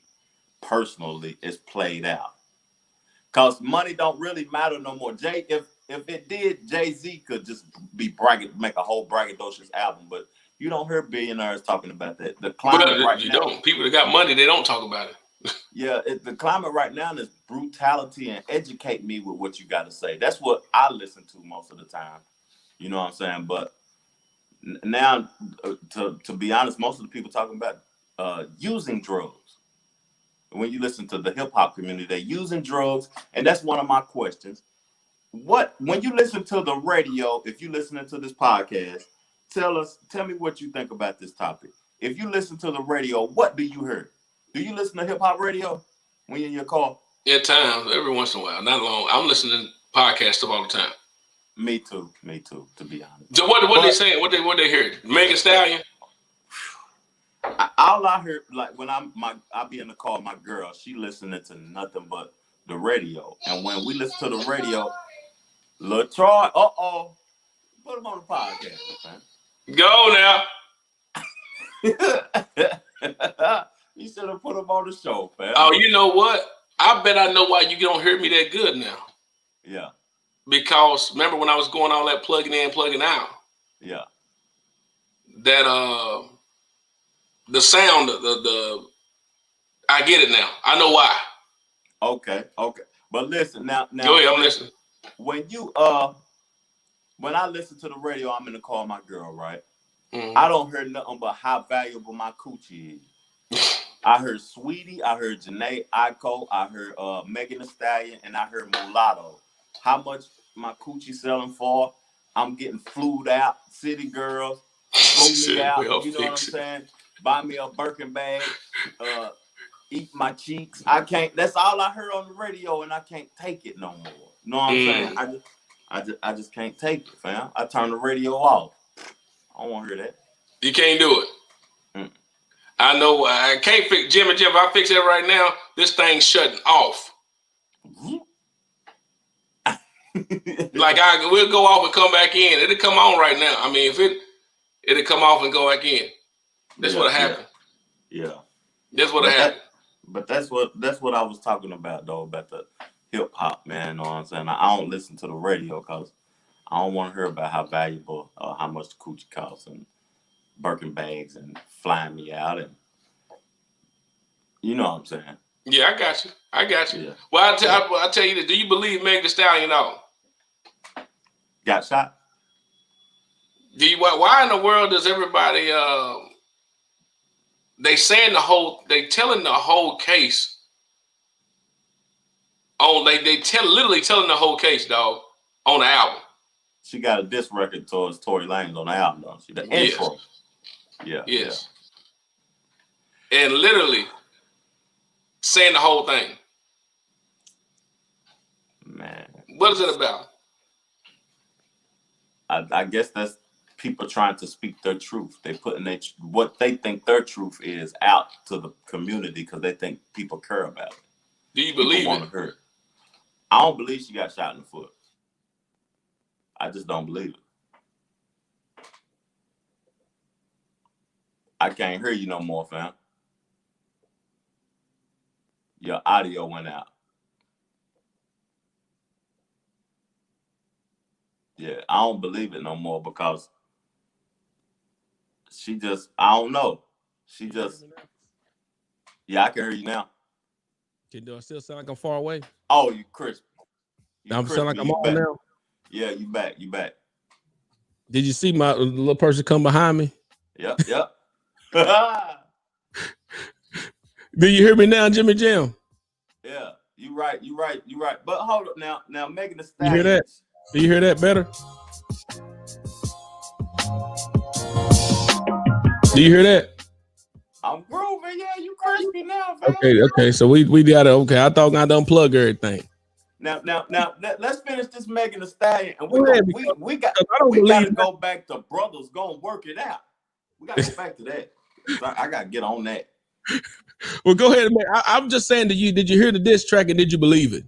personally, is played out. Because money don't really matter no more. If it did, Jay-Z could just make a whole braggadocious album, but you don't hear billionaires talking about that. The climate now, people that got money, they don't talk about it. Yeah, the climate right now is brutality and educate me with what you got to say. That's what I listen to most of the time. You know what I'm saying? But now, to be honest, most of the people talking about using drugs. When you listen to the hip hop community, they're using drugs, and that's one of my questions. When you listen to the radio, if you're listening to this podcast, tell me what you think about this topic. If you listen to the radio, what do you hear? Do you listen to hip hop radio when you're in your car? At times, every once in a while, not long. I'm listening to podcasts stuff all the time. Me too, to be honest. So what they saying? What they hear? Megan Stallion? All I hear, like when I be in the car with my girl, she listening to nothing but the radio. And when we listen to the radio, Lil Troy, put him on the podcast, man. Go now. You should have put him on the show, fam. Oh, you know what? I bet I know why you don't hear me that good now. Yeah. Because remember when I was going all that plugging in, plugging out? Yeah. That the sound, I get it now. I know why. Okay. But listen, now go ahead, I'm listening. When you when I listen to the radio, I'm in the car with my girl, right? Mm-hmm. I don't hear nothing but how valuable my coochie is. I heard Sweetie, I heard Janae Aiko, I heard Megan Thee Stallion, and I heard Mulatto. How much my coochie selling for? I'm getting flued out. City girls, flew me out. You know what I'm saying? Buy me a Birkin bag. eat my cheeks. I can't. That's all I heard on the radio, and I can't take it no more. You know what I'm saying? I just can't take it, fam. I turn the radio off. I don't want to hear that. You can't do it. I know. I can't fix Jim. If I fix it right now, this thing's shutting off. Like we'll go off and come back in. It'll come on right now. I mean, if it'll come off and go back in. That's what happened. Yeah. That's what happened. But that's what I was talking about though, about the hip hop, man. You know what I'm saying? I don't listen to the radio because I don't want to hear about how valuable or how much the coochie costs and Birkin bags and flying me out, and you know what I'm saying? Yeah, I got you. Yeah. Well, I'll tell you this. Do you believe Meg Thee Stallion got shot? Do you? Why in the world does everybody? They telling the whole case. Literally telling the whole case, dog, on the album. She got a diss record towards Tory Lanez on the album, don't she? The intro. Yeah. Yes. Yeah. And literally saying the whole thing. Man. What is it about? I guess that's people trying to speak their truth. They putting what they think their truth is out to the community because they think people care about it. Do you believe it? I don't believe she got shot in the foot. I just don't believe it. I can't hear you no more, fam. Your audio went out. Yeah, I don't believe it no more because she just, I don't know. She just, yeah, I can hear you now. Do I still sound like I'm far away? Oh, you crispy. I'm sound like I'm on now. Yeah, you back. Did you see my little person come behind me? Yep. Do you hear me now, Jimmy Jam? Yeah, you right. But hold up now, Megan Thee Stallion. You hear that? Do you hear that better? Do you hear that? I'm grooving. Yeah, you crispy now, fam. Okay. So we got it. Okay, I thought I done plug everything. Now, let's finish this Megan Thee Stallion, and we got to go back to brothers gonna work it out. We got to go back to that. I got to get on that. Well, go ahead, man. I'm just saying to you, did you hear the diss track and did you believe it?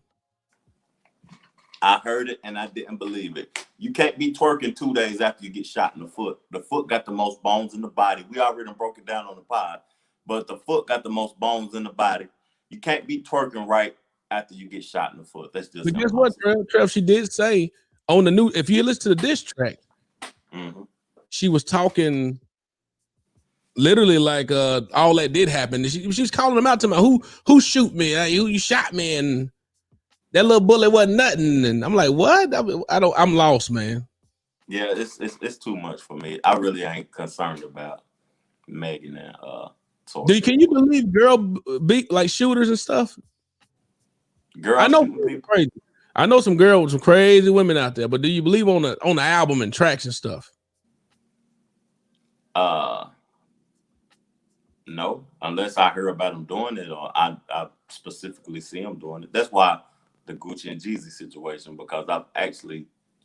I heard it and I didn't believe it. You can't be twerking 2 days after you get shot in the foot. The foot got the most bones in the body. We already broke it down on the pod, but the foot got the most bones in the body. You can't be twerking right after you get shot in the foot. That's just. But guess what, Trev? She did say on the new. If you listen to the diss track, she was talking literally like all that did happen. She was calling them out to me. Who shoot me? Who you shot me? And that little bullet wasn't nothing. And I'm like, what? I'm lost, man. Yeah, it's too much for me. I really ain't concerned about Megan and Can you believe girl beat like shooters and stuff? Girl, I know crazy. I know some girls, some crazy women out there, but do you believe on the album and tracks and stuff? No, unless I hear about them doing it or I specifically see them doing it. That's why the Gucci and Jeezy situation, because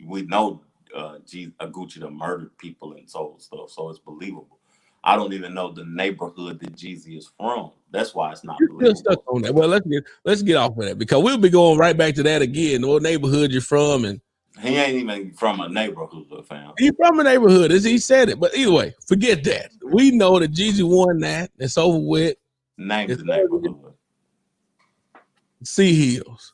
we know Gucci done murdered people and sold stuff, so it's believable. I don't even know the neighborhood that Jeezy is from. That's why it's not believable. You're stuck on that. Well, let's get off of that because we'll be going right back to that again. What neighborhood you're from, and he ain't even from a neighborhood, fam. He's from a neighborhood, as he said it. But either way, forget that. We know that Jeezy won that. It's over with. Name the neighborhood. Sea Hills.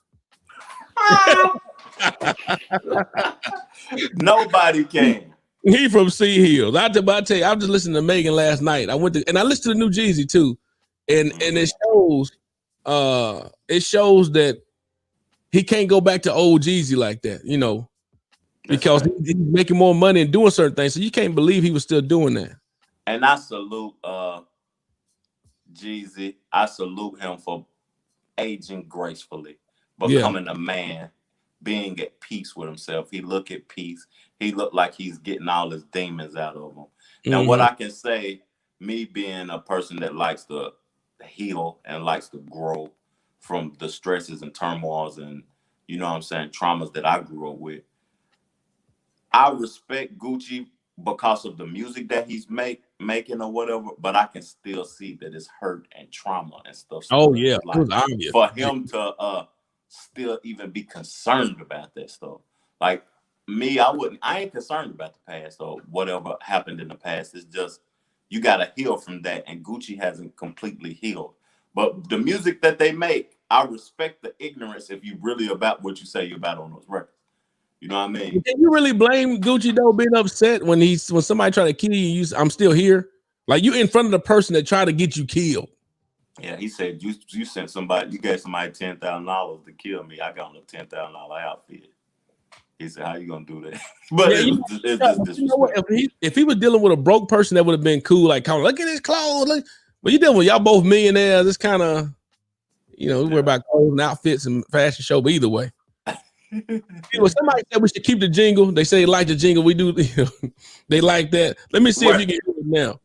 Nobody can. He from Sea Hills. I tell you, I was just listening to Megan last night. I listened to the new Jeezy too, and it shows that he can't go back to old Jeezy like that, you know, because he's making more money and doing certain things. So you can't believe he was still doing that. And I salute Jeezy. I salute him for aging gracefully, becoming a man, being at peace with himself. He look at peace. He looked like he's getting all his demons out of him. Now, what I can say, me being a person that likes to heal and likes to grow from the stresses and turmoils and you know what I'm saying, traumas that I grew up with. I respect Gucci because of the music that he's making or whatever, but I can still see that it's hurt and trauma and stuff Oh still in yeah, his it life. was obvious. For him to still even be concerned about that stuff. Like me, I ain't concerned about the past or whatever happened in the past. It's just you gotta heal from that. And Gucci hasn't completely healed. But the music that they make, I respect the ignorance if you really about what you say you're about on those records. You know what I mean? Can you really blame Gucci though being upset when somebody try to kill you? I'm still here. Like you in front of the person that tried to get you killed. Yeah, he said you sent somebody, you gave somebody $10,000 to kill me. I got on a $10,000 outfit. He said, "How you gonna do that?" But Yeah, it's just disrespectful. If he was dealing with a broke person, that would have been cool. Like, look at his clothes. Look. But you dealing with y'all both millionaires. It's kind of, we worry about clothes and outfits and fashion show. But either way, somebody said we should keep the jingle. They say they like the jingle. We do. They like that. Let me see if you can hear it now.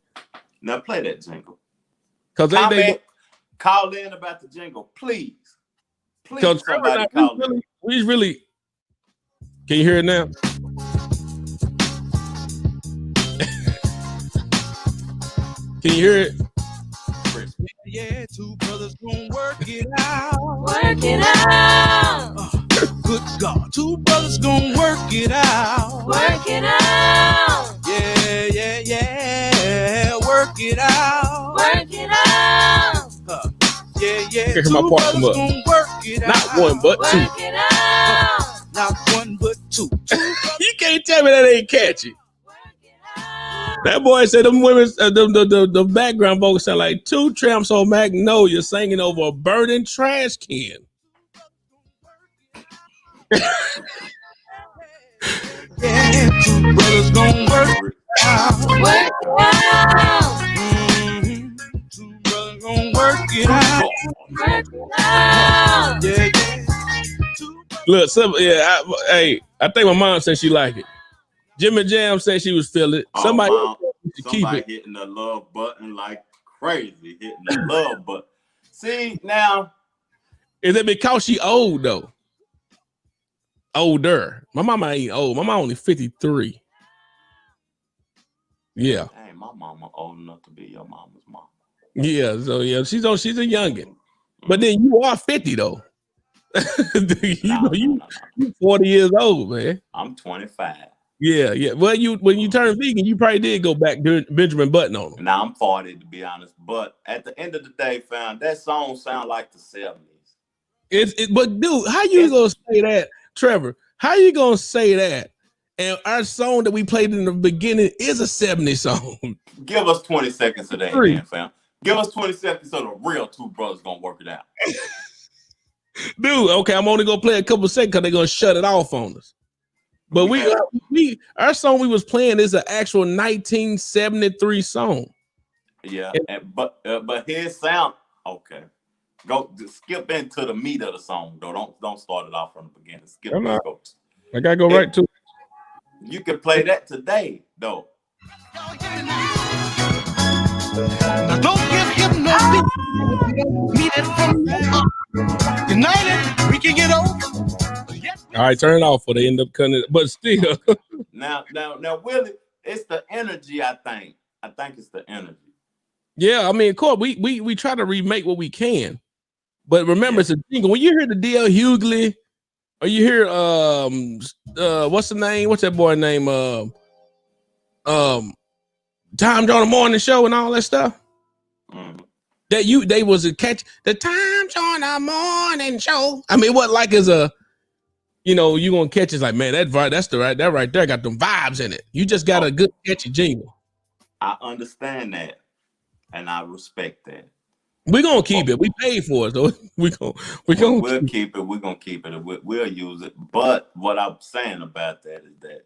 Now play that jingle. Because they call in about the jingle, please. Please, somebody call in. We really. Can you hear it now? Can you hear it? Yeah, two brothers gonna work it out. Work it out. Good God, two brothers gonna work it out. Work it out. Yeah. Work it out. Work it out. Yeah. Hear my part come up. Work it Not out. one, but two. Work it out. Not one, but two. You can't tell me that ain't catchy. Work it out. That boy said them women, the background vocals sound like two tramps on Magnolia singing over a burning trash can. Yeah, two brothers gonna work it out. Work it out. Two brothers gonna work it out. Work it out. Yeah. Look, I think my mom said she liked it. Jimmy Jam said she was feeling it. Somebody keep it. Hitting the love button like crazy. Hitting the love button. See, now. Is it because she old, though? Older. My mama ain't old. My mama only 53. Yeah. Hey, my mama old enough to be your mama's mama. Yeah, so yeah, she's a youngin'. But then you are 50 though. You 40 years old, man. I'm 25. Yeah. Well, when you turn vegan, you probably did go back to Benjamin Button on them. Now I'm 40 to be honest, but at the end of the day, fam, that song sound like the 70s. But dude, how you gonna say that, Trevor? How you gonna say that? And our song that we played in the beginning is a 70s song. Give us 20 seconds of that, man, fam. Give us 20 seconds of the real two brothers gonna work it out. Dude, okay, I'm only gonna play a couple seconds because they're gonna shut it off on us. But our song we was playing is an actual 1973 song. Yeah, but his sound, okay. Go skip into the meat of the song though. Don't start it off from the beginning. Skip. I gotta go right to it. You can play that today though. Now don't give him no beat it from United, we can get over. All right, turn it off or they end up cutting it. But still. now, Willie, it's the energy, I think. I think it's the energy. Yeah, I mean, of course, we try to remake what we can. But remember, it's a jingle. When you hear the D.L. Hughley, or you hear what's the name? What's that boy name? Time Joyner Morning Show and all that stuff. Mm-hmm. They was a catch the Time Joyner Morning Show. I mean, what like is a you gonna catch it's like, man, that right there got them vibes in it. You just got a good catchy jingle. I understand that, and I respect that. We're gonna keep it. We paid for it, so we'll keep it. We're gonna keep it. We'll use it. But what I'm saying about that is that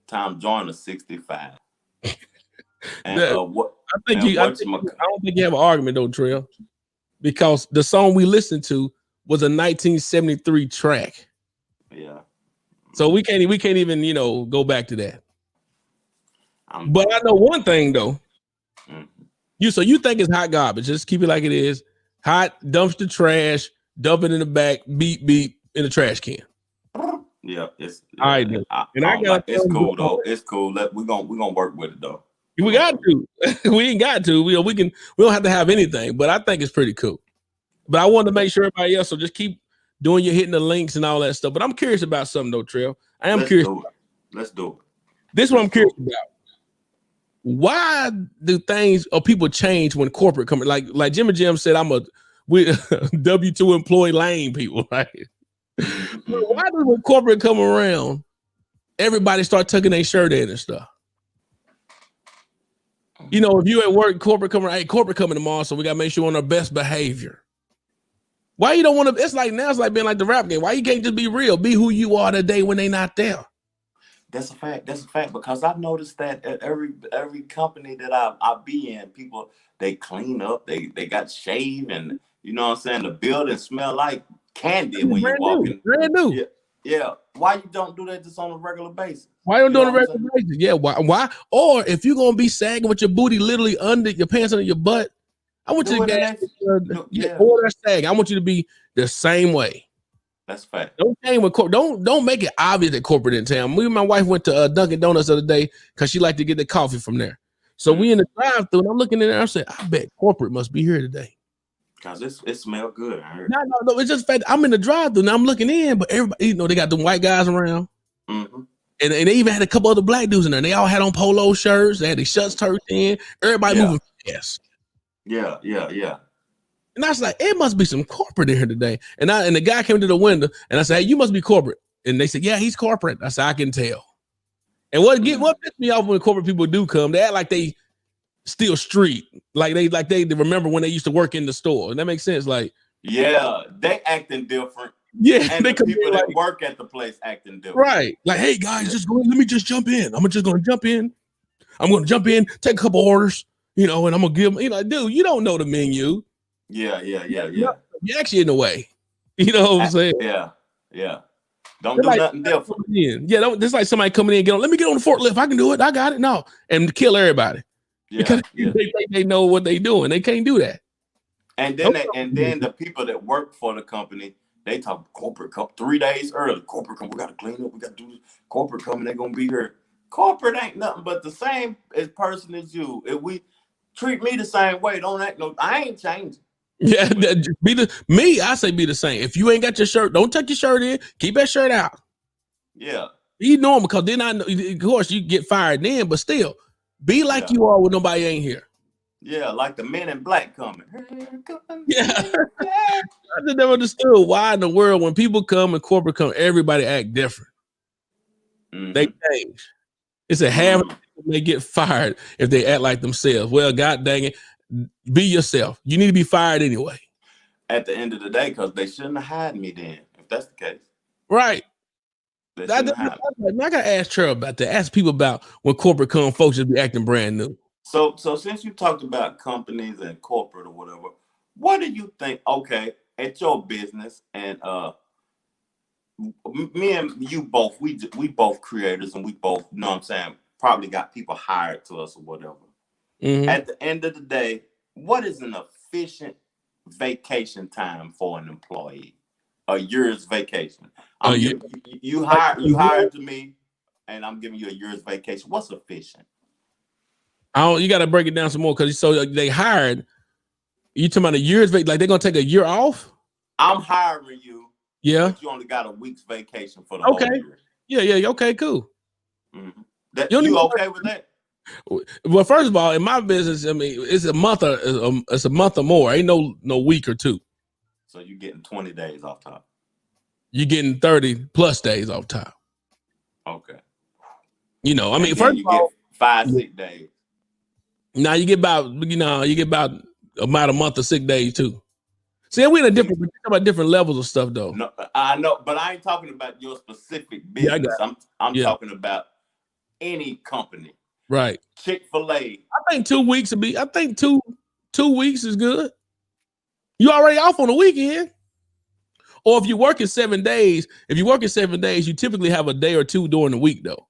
Tom Joyner 65. And I don't think you have an argument though, Trail, because the song we listened to was a 1973 track. Yeah. So we can't even go back to that. But I know one thing though. Mm-hmm. So you think it's hot garbage? Just keep it like it is. Hot dumpster trash. Dump it in the back. Beep beep in the trash can. Yeah, it's All right, I and I don't got it's cool though. It's cool. We're gonna work with it though. We got to. We ain't got to. We can. We don't have to have anything, but I think it's pretty cool. But I wanted to make sure everybody else. So just keep doing your hitting the links and all that stuff. But I'm curious about something though, Trail. I am curious. Let's do it. This is what I'm curious about. Why do things or people change when corporate come? Like Jimmy Jim said, we W2 employee lane people, right? Why does when corporate come around, everybody start tucking their shirt in and stuff? You know, if you at work, corporate coming tomorrow, so we gotta make sure we're on our best behavior. Why you don't want to? It's like being like the rap game. Why you can't just be real? Be who you are today when they not there. That's a fact. That's a fact because I've noticed that at every company that I be in, people they clean up, they got shave, and you know what I'm saying. The building smell like candy when you walk in. Brand new. Yeah, yeah. Why you don't do that just on a regular basis? Why you don't do it on a regular basis? Yeah. Why? Or if you're gonna be sagging with your booty literally under your pants under your butt, I want you to order a sag. I want you to be the same way. That's fact. Don't change with don't make it obvious that corporate in town. Me and my wife went to Dunkin' Donuts the other day because she liked to get the coffee from there. So we in the drive-thru and I'm looking in there. I said, I bet corporate must be here today. Cause it smelled good. I heard. No. It's just fact. I'm in the drive-thru and I'm looking in, but everybody, you know, they got the white guys around, and they even had a couple other black dudes in there. And they all had on polo shirts. They had their shirts tucked in. Everybody moving fast. Yeah. And I was like, it must be some corporate in here today. And the guy came to the window and I said, hey, you must be corporate. And they said, yeah, he's corporate. I said, I can tell. And what pissed me off when corporate people do come, they act like they still street. Like they remember when they used to work in the store. And that makes sense. Like, yeah, they acting different. Yeah. And the people that work at the place acting different. Right. Like, hey guys, let me just jump in. I'm just gonna jump in. I'm gonna jump in, take a couple orders, you know, and I'm gonna give them, you know, dude, you don't know the menu. Yeah. You're actually in the way. You know what I'm saying? Yeah. Don't do nothing different. Yeah, this like somebody coming in and let me get on the forklift. I can do it. I got it. No. And kill everybody. Because they know what they doing. They can't do that. And then the people that work for the company, they talk corporate 3 days early. Corporate come, we gotta clean up, we gotta do this. Corporate coming, they're gonna be here. Corporate ain't nothing but the same person as you. If we treat me the same way, I ain't changing. Yeah, I say be the same. If you ain't got your shirt, don't tuck your shirt in. Keep that shirt out. Yeah. Be normal, because then I know, of course, you get fired then, but still, be like you are when nobody ain't here. Yeah, like the Men in Black coming. Yeah. I just never understood why in the world when people come and corporate come, everybody act different. They change. It's a half of people may get fired if they act like themselves. Well, God dang it. Be yourself. You need to be fired anyway. At the end of the day, because they shouldn't have hired me then, if that's the case. Right. I gotta ask Cheryl about that. Ask people about when corporate come, folks just be acting brand new. So since you talked about companies and corporate or whatever, what do you think? Okay, at your business, and me and you both, we both creators, and we both, you know what I'm saying, probably got people hired to us or whatever. At the end of the day, what is an efficient vacation time for an employee? A year's vacation. You hired me, and I'm giving you a year's vacation. What's efficient? You got to break it down some more, because so they hired. You talking about a year's vacation? Like they're gonna take a year off? I'm hiring you. Yeah. But you only got a week's vacation for the whole year. Yeah. Okay. Cool. You okay with that? Well, first of all, in my business, I mean, it's a month or more. Ain't no week or two. So you're getting 20 days off top. You're getting 30 plus days off top. Okay. You know, I mean, first of all, 5 sick days. Now you get about a month of sick days too. See, we're about different levels of stuff though. No, I know, but I ain't talking about your specific business. I'm talking about any company. Right. Chick-fil-A. I think 2 weeks would be. I think two weeks is good. You already off on the weekend. Or if you're working 7 days, you typically have a day or two during the week though.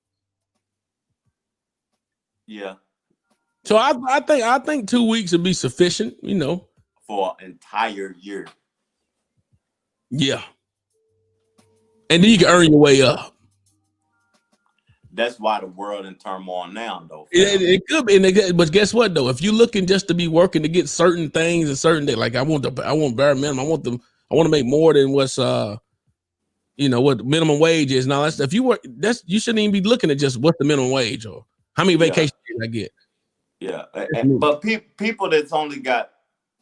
Yeah. So I think 2 weeks would be sufficient. You know. for an entire year. Yeah. And then you can earn your way up. That's why the world in turmoil now, though. It could be, but guess what though? If you're looking just to be working to get certain things and certain days, like I want bare minimum, I want to make more than what's what minimum wage is. Now that's if you work, you shouldn't even be looking at just what the minimum wage or how many vacation days I get. Yeah, but people that's only got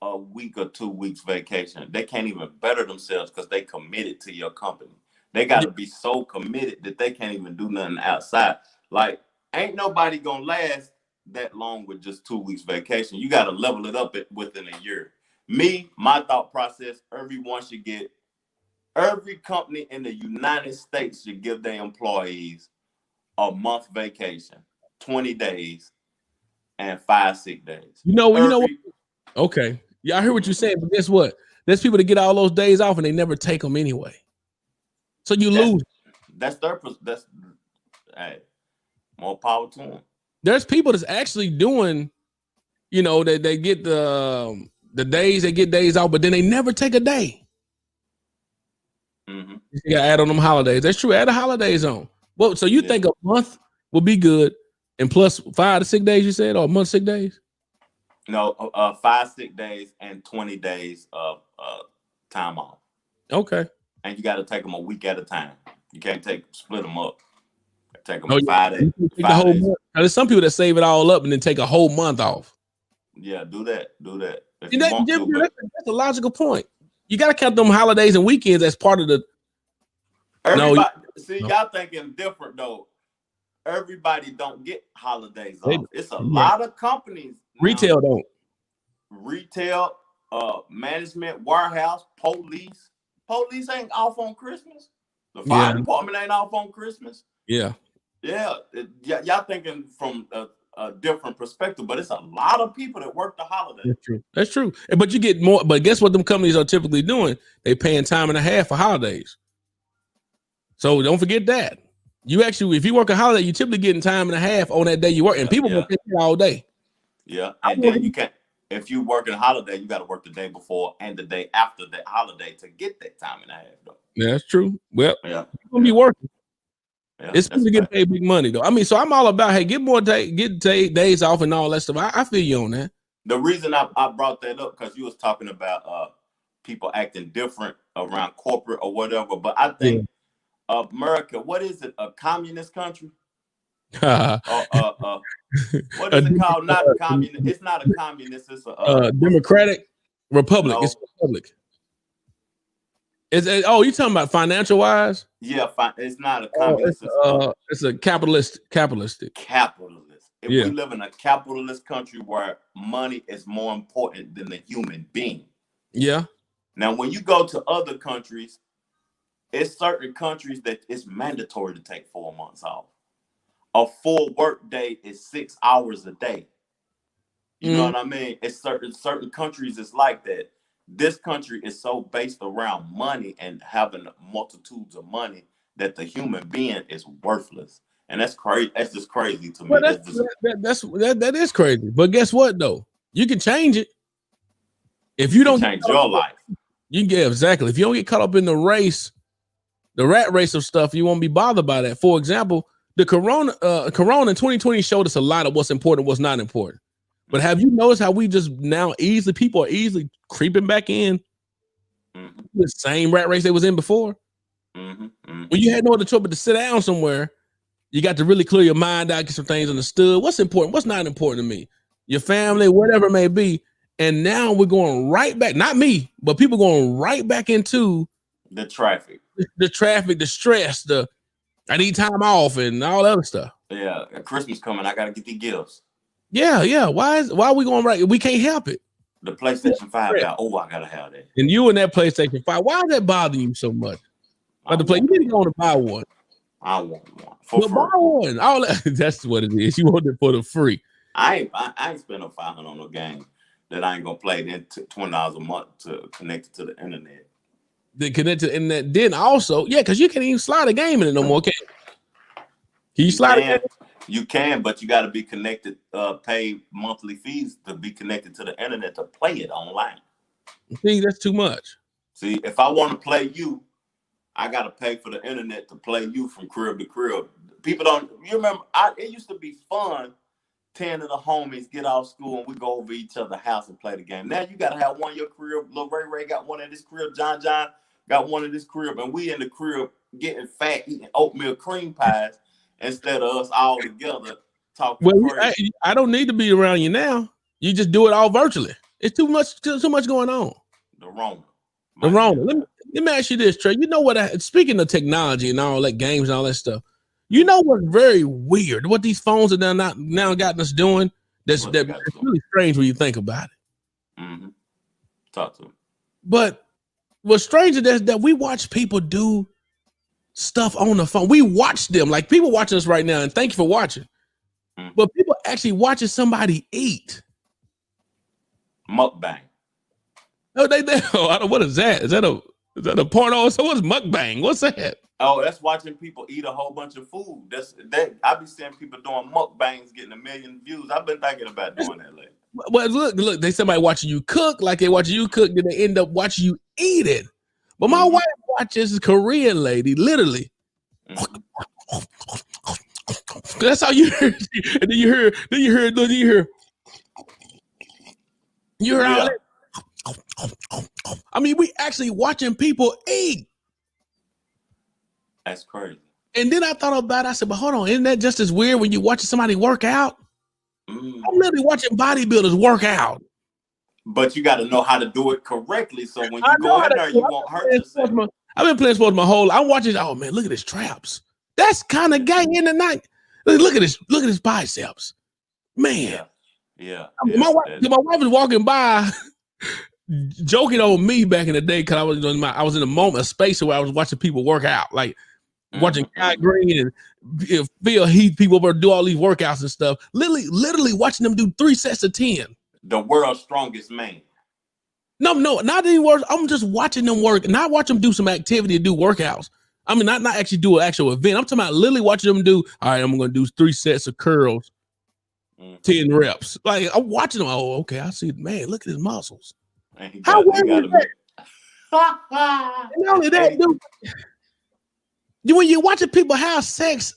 a week or 2 weeks vacation, they can't even better themselves because they committed to your company. They got to be so committed that they can't even do nothing outside. Like, ain't nobody gonna last that long with just 2 weeks vacation. You got to level it up within a year. My thought process: every company in the United States should give their employees a month vacation, 20 days, and 5 sick days. You know what? Okay, yeah, I hear what you're saying, but guess what? There's people that get all those days off and they never take them anyway. So you lose. That's hey, more power to them. There's people that's actually doing, that they get the days, they get days off, but then they never take a day. Mm-hmm. You got to add on them holidays. That's true. Add the holidays on. Well, so you think a month will be good, and plus 5 to 6 days, you said, or a month, 6 days? No, 5 sick days and 20 days of time off. Okay. And you got to take them a week at a time. You can't split them up. Take them 5 days. There's some people that save it all up and then take a whole month off. Yeah, do that. That's a logical point. You got to count them holidays and weekends as part of the. Y'all thinking different though. Everybody don't get holidays off. It's a lot of companies. Retail don't. Retail, management, warehouse, police. Police ain't off on Christmas. The fire department ain't off on Christmas. Yeah. Yeah. Y'all thinking from a different perspective, but it's a lot of people that work the holidays. That's true. But you get more. But guess what? Them companies are typically doing? They paying time and a half for holidays. So don't forget that. You actually, if you work a holiday, you typically getting time and a half on that day you work, and people will take it all day. Yeah, and then you can't. If you work a holiday, you got to work the day before and the day after that holiday to get that time and a half, though. Yeah, that's true. Well, you're gonna be working. Yeah, it's going to get paid big money, though. I mean, so I'm all about, hey, get more days off and all that stuff. I feel you on that. The reason I brought that up because you was talking about people acting different around corporate or whatever, but I think America, what is it? A communist country? What is it called? Not a communist. It's not a communist. It's a democratic republic. No. It's a republic. You talking about financial wise? Yeah, it's not a communist. It's a capitalistic. Capitalist. If we live in a capitalist country where money is more important than the human being. Yeah. Now, when you go to other countries, it's certain countries that it's mandatory to take 4 months off. A full work day is 6 hours a day. You know what I mean? It's certain countries it's like that. This country is so based around money and having multitudes of money that the human being is worthless. And that's crazy. That's just crazy to me. Well, that is crazy. But guess what though? You can change it. If you don't change your life. You can get exactly. If you don't get caught up in the rat race of stuff, you won't be bothered by that. For example, the corona in 2020 showed us a lot of what's important, what's not important. But have you noticed how we just now people are easily creeping back in the same rat race they was in before? When you had no other choice but to sit down somewhere, you got to really clear your mind out, get some things understood. What's important? What's not important to me? Your family, whatever it may be. And now we're going right back. Not me, but people going right back into the traffic, the stress, I need time off and all that other stuff. Yeah, Christmas coming. I got to get these gifts. Yeah. Why are we going right? We can't help it. The PlayStation 5 guy. Oh, I gotta have that. And you and that PlayStation 5. Why does that bother you so much? You need to go on to buy one. I want one. For free. Buy one. All that's what it is. You want it for the free. I ain't spending $500 on a game that I ain't gonna play. Then $20 a month to connect it to the internet. Then connect to the internet. Then also, because you can't even slide a game in it no more. Can you slide it? You can, but you got to be connected, pay monthly fees to be connected to the internet to play it online. See, that's too much. See, if I want to play you, I got to pay for the internet to play you from crib to crib. People don't, you remember, it used to be fun. 10 of the homies get off school and we go over each other's house and play the game. Now you got to have one in your crib. Lil Ray got one in this crib. John got one in this crib. And we in the crib getting fat, eating oatmeal cream pies instead of us all together talking Well, crazy. I don't need to be around you now. You just do it all virtually. It's too much going on. The Rona. The Rona. Let me ask you this, Trey. You know what? Speaking of technology and all that games and all that stuff, you know what's very weird? What these phones are now gotten us doing? That's really strange when you think about it. Mm-hmm. Talk to them. But what's strange is that we watch people do stuff on the phone. We watch them, like people watching us right now, and thank you for watching. Mm-hmm. But people actually watching somebody eat. Mukbang. Oh, what is that? Is that a porno? So what's mukbang? What's that? Oh, that's watching people eat a whole bunch of food. I be seeing people doing mukbangs getting 1 million views. I've been thinking about doing that lately. Well, look, they somebody watching you cook, like they watching you cook, then they end up watching you eat it. But my wife watches a Korean lady, literally. Mm-hmm. That's how you hear. And then you hear all that. I mean, we actually watching people eat. That's crazy. And then I thought about it. I said, but hold on, isn't that just as weird when you're watching somebody work out? I'm literally watching bodybuilders work out. But you got to know how to do it correctly. So when you go in there, you won't hurt yourself. I've been playing sports my whole life. I'm watching. Oh man, look at his traps. That's kind of gay in the night. Look at his biceps, man. Yeah. My wife was walking by, joking on me back in the day because I was in a space where I was watching people work out, like watching Kai Green and Phil Heath, people were do all these workouts and stuff. Literally watching them do 3 sets of 10. The world's strongest man. No, not any words. I'm just watching them work, not watch them do some activity and do workouts. I mean, not actually do an actual event. I'm talking about literally watching them do. All right, I'm going to do 3 sets of curls, 10 reps. Like I'm watching them. Oh, okay, I see. Man, look at his muscles. How weird is that? And not only that, dude, when you're watching people have sex,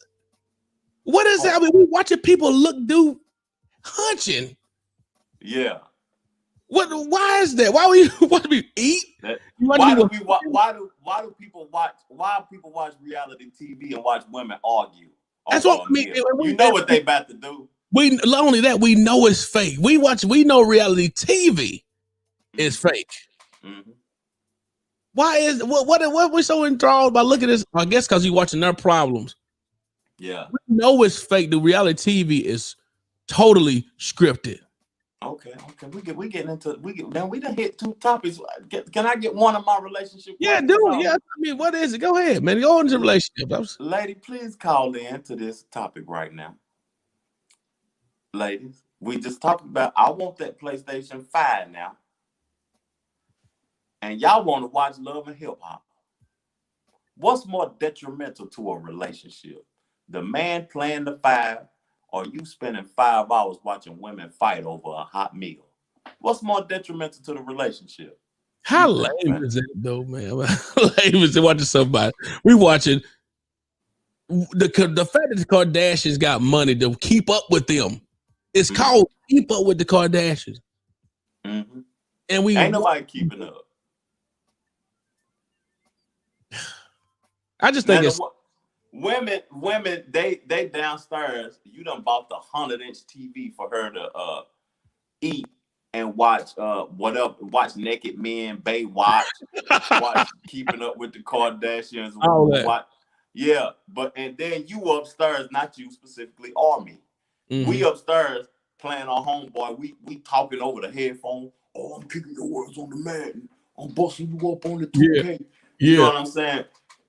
what is that? I mean, we watching people do hunching. Yeah. Why is that? Why we eat? Why do people watch reality TV and watch women argue? That's what I mean. You know what they about to do. Not only that, we know it's fake. We know reality TV is fake. Mm-hmm. Why is what we're so enthralled by looking at this? I guess because you're watching their problems. Yeah. We know it's fake. The reality TV is totally scripted. Okay. We done hit 2 topics. Can I get one of my relationship? Yeah, dude. Yeah. I mean, what is it? Go ahead, man. Go into relationship. Lady, please call in to this topic right now. Ladies, we just talked about I want that PlayStation 5 now. And y'all want to watch Love and Hip Hop. What's more detrimental to a relationship? The man playing the 5 or you spending 5 hours watching women fight over a hot meal? What's more detrimental to the relationship? How lame is it though, man? Lame is it watching somebody? We watching the fact that the Kardashians got money to keep up with them. It's called Keep Up with the Kardashians. Mm-hmm. And we ain't nobody keeping up. I just think it's women, they downstairs, you done bought the 100-inch TV for her to eat and watch watch Naked Men, watch Keeping Up with the Kardashians. And then you upstairs, not you specifically, or me. Mm-hmm. We upstairs playing our homeboy. We talking over the headphone. Oh, I'm kicking your words on the mat. I'm busting you up on the 2K. You know what I'm saying?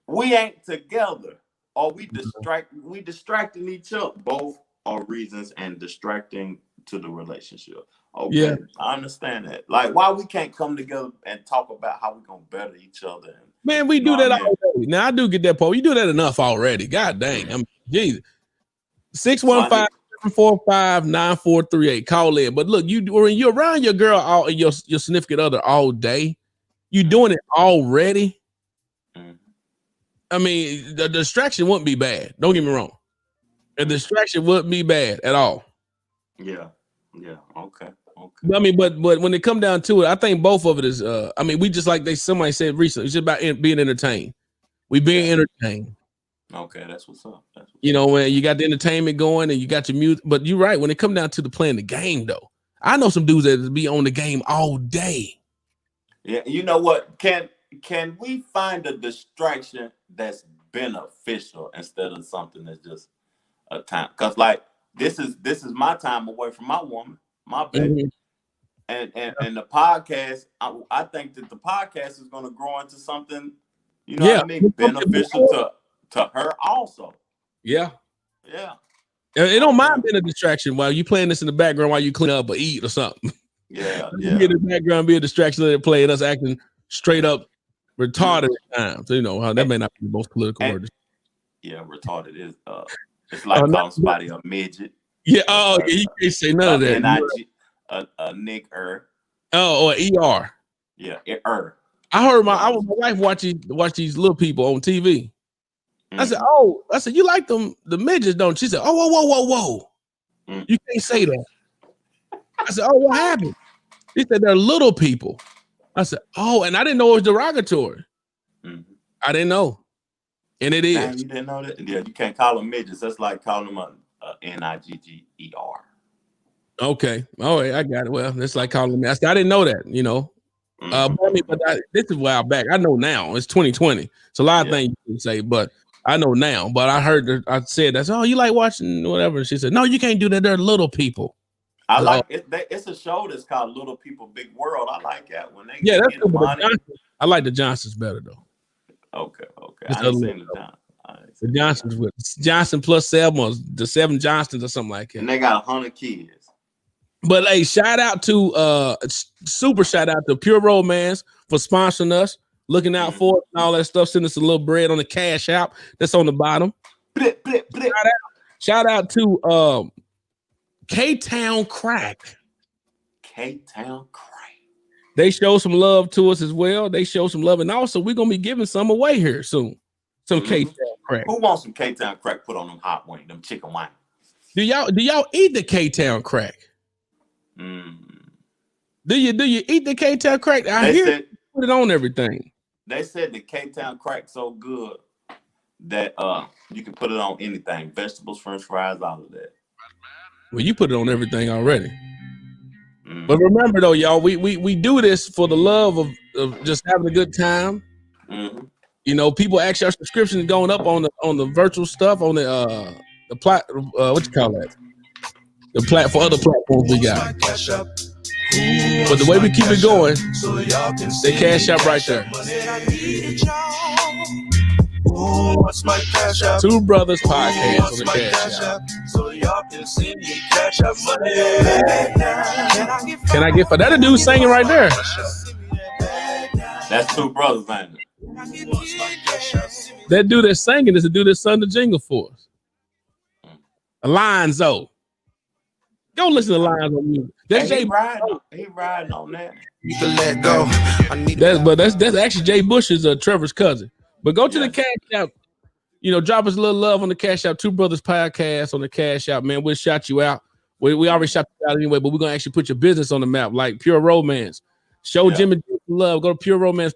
We ain't together, or we distracting each other. Both are reasons and distracting to the relationship. Okay, yeah. I understand that. Like, why we can't come together and talk about how we gonna better each other? Man, we do that already. Now I do get that part. You do that enough already. God dang, Jesus. 615-745-9438. Call in. But look, when you're around your girl and your significant other all day, you doing it already. I mean, the distraction wouldn't be bad. Don't get me wrong. The distraction wouldn't be bad at all. Yeah. Okay. I mean, but when it come down to it, I think both of it is. I mean, we just like somebody said recently. It's just about being entertained. We being entertained. Okay, that's what's up. You know, when you got the entertainment going and you got your music, but you're right. When it come down to the playing the game, though, I know some dudes that be on the game all day. Yeah, you know what? Can we find a distraction that's beneficial instead of something that's just a time? Because like this is my time away from my woman, my baby, and the podcast. I think that the podcast is going to grow into something, you know what I mean, beneficial to her also. Yeah. It don't mind being a distraction while you playing this in the background while you clean up or eat or something. Yeah. Get in the background, be a distraction, let it play, and us acting straight up retarded at times. So, you know how that may not be the most political word. Yeah, retarded is it's like calling somebody a midget. Yeah, you can't say none of that. N-I-G, a nigger. Or ER. Yeah, I heard my wife watch these little people on TV. I said, you like the midgets, don't you? She said, whoa. You can't say that. I said, what happened? He said, they're little people. I said, and I didn't know it was derogatory. I didn't know. And it is. Damn, you didn't know that? Yeah, you can't call them midgets. That's like calling them a Nigger. Okay. All right, I got it. Well, that's like calling them. I didn't know that, you know. This is a while back. I know now. It's 2020. It's a lot of things you can say, but I know now. But I heard her, I said that's you like watching whatever. And she said, no, you can't do that. They're little people. I like it. It's a show that's called Little People Big World. I like that when they that's cool. I like the Johnsons better though. Okay. I ain't seen the Johnsons. The Johnsons with Johnson plus 7 or the 7 Johnsons or something like that. And they got 100 kids. But hey, shout out to super shout out to Pure Romance for sponsoring us, looking out for us and all that stuff. Send us a little bread on the Cash App that's on the bottom. Shout out to K-Town Crack. K-Town Crack. They show some love to us as well. They show some love, and also we're gonna be giving some away here soon. Some K-Town Crack. Who wants some K-Town Crack put on them hot wings, them chicken wings? Do y'all eat the K-Town Crack? Do you eat the K-Town Crack? I hear put it on everything. They said the K-Town Crack so good that you can put it on anything, vegetables, French fries, all of that. Well, you put it on everything already. But remember though, y'all, we do this for the love of just having a good time. You know, people actually, our subscription is going up on the virtual stuff on the what you call that? The platform, other platforms we got. But the way we keep it going, they Cash App right there. Two Brothers Podcast on the Cash App. So y'all can see me cash up money. Can I get for that? A dude singing right there. That's Two Brothers, ain't it? That dude that's singing is the dude that sung the jingle for us. Alonzo. Go listen to Lines on music. That's He riding on that. You can let go. That's actually Jay Bush's Trevor's cousin. But go to the Cash App. You know, drop us a little love on the Cash App. Two Brothers Podcast on the Cash App, man. We'll shout you out. We already shot you out anyway, but we're gonna actually put your business on the map, like Pure Romance. Show Jimmy Jim love. Go to Pure Romance,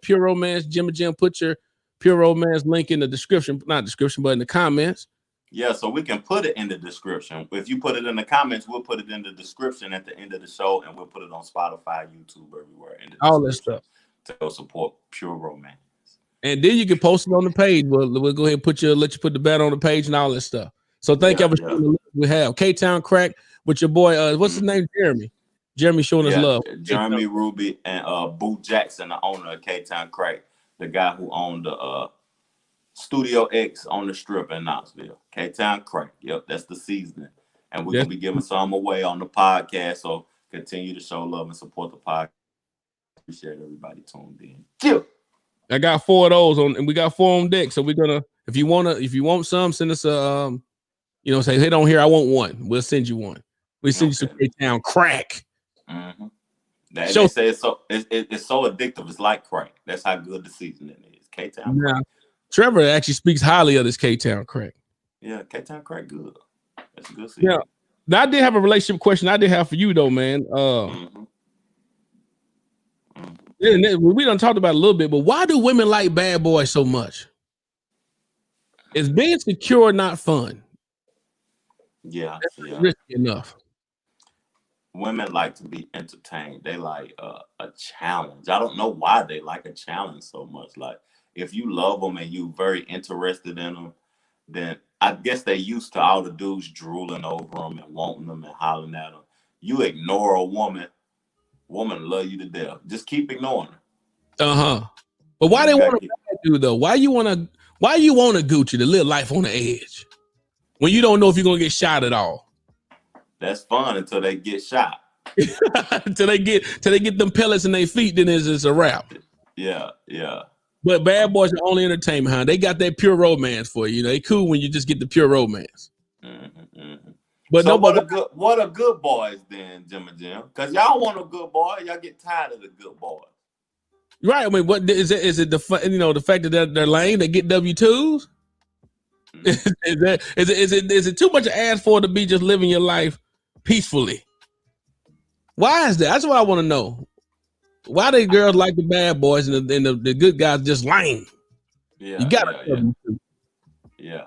Jimmy Jim. Put your Pure Romance link in the description, not description, but in the comments. Yeah, so we can put it in the description. If you put it in the comments, we'll put it in the description at the end of the show, and we'll put it on Spotify, YouTube, everywhere. All that stuff to go support Pure Romance. And then you can post it on the page. We'll go ahead and let you put the banner on the page and all that stuff. So thank y'all for showing the love we have. K-Town Crack with your boy. What's his name? Jeremy showing us love. Jeremy Ruby and Boo Jackson, the owner of K-Town Crack, the guy who owned the Studio X on the Strip in Knoxville. K-Town Crack. Yep, that's the seasoning. And we're going to be giving some away on the podcast. So continue to show love and support the podcast. Appreciate everybody tuned in. Chill. I got 4 of those on, and we got 4 on deck. So we're gonna, if you want some, send us a You know, say, hey, don't hear, I want one. We'll send you one. We send you some Okay. K-Town crack. Mm-hmm. They Show say it's so addictive. It's like crack. That's how good the seasoning is. K-Town now, crack. Trevor actually speaks highly of this K-Town crack. Yeah, K-Town crack good. That's a good Yeah. seasoning. Now I did have a relationship question I did have for you though, man. Mm-hmm. And we done talked about it a little bit, but why do women like bad boys so much? Is being secure not fun? Yeah, That's yeah. not risky enough. Women like to be entertained. They like a challenge. I don't know why they like a challenge so much. Like if you love them and you very interested in them, then I guess they used to all the dudes drooling over them and wanting them and hollering at them. You ignore a woman love you to death. Just keep ignoring her. Uh-huh. But why You they got want to do though? Why you want a Gucci to live life on the edge when you don't know if you're gonna get shot at all? That's fun until they get shot. till they get them pellets in their feet, then it's a wrap. Yeah, yeah. But bad boys are only entertainment, huh? They got that pure romance for you. They cool when you just get the pure romance. Mm-hmm, mm-hmm. But so no, what are good boys then, Jim and Jim? Because y'all want a good boy, y'all get tired of the good boys. right? I mean, what is it? Is it the fact that they're lame? They get W-2s? Mm-hmm. Is it too much to ask for to be just living your life peacefully? Why is that? That's what I want to know. Why do girls like the bad boys and the good guys just lame? Yeah, you got yeah.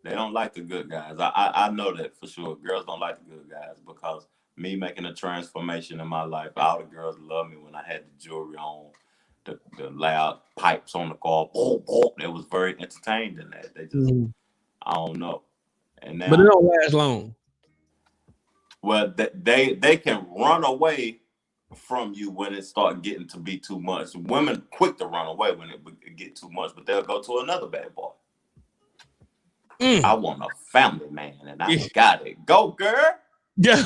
They don't like the good guys. I know that for sure. Girls don't like the good guys because me making a transformation in my life, all the girls love me when I had the jewelry on, the loud pipes on the car. Boom, boom. They was very entertained in that. They just, I don't know. And now, but it don't last long. Well, they can run away from you when it start getting to be too much. Women quick to run away when it get too much, but they'll go to another bad boy. I want a family man, and I got it. Go, girl. Yeah.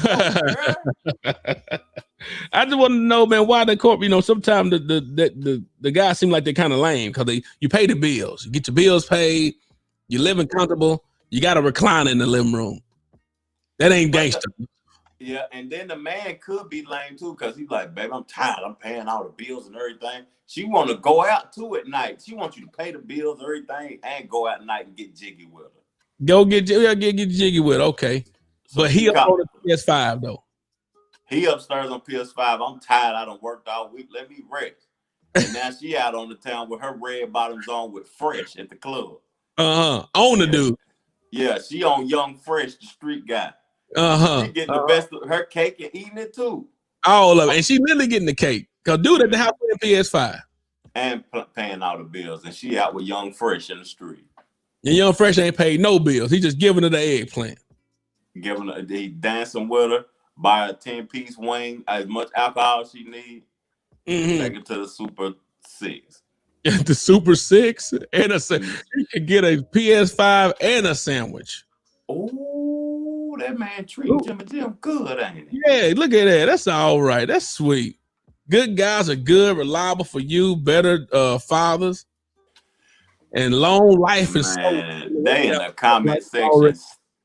I just want to know, man, why the corp? Sometimes the guys seem like they're kind of lame because you pay the bills, you get your bills paid, you're living comfortable, you got a recliner in the living room. That ain't gangster. Yeah, and then the man could be lame too, because he's like, baby, I'm tired. I'm paying all the bills and everything. She want to go out too at night. She wants you to pay the bills, everything, and go out at night and get jiggy with her. Go get jiggy with her, okay. So but he up on the PS5 though. He upstairs on PS5. I'm tired. I done worked all week. Let me rest. And now she out on the town with her red bottoms on with Fresh at the club. On the dude. Yeah, she on Young Fresh, the street guy. She getting the best of her cake and eating it too. All of it. And she literally getting the cake. Because dude at the house playing PS5. And paying all the bills. And she out with Young Fresh in the street. And Young Fresh ain't paid no bills. He just giving her the eggplant. Giving her, he dancing with her, buy a 10-piece wing, as much alcohol she need. Take it to the Super 6. The Super 6 and you can get a PS5 and a sandwich. Oh, that man treating Jim good, ain't he? Yeah, look at that. That's all right. That's sweet. Good guys are good, reliable for you, better fathers, and long life is. Man, they in the comment section.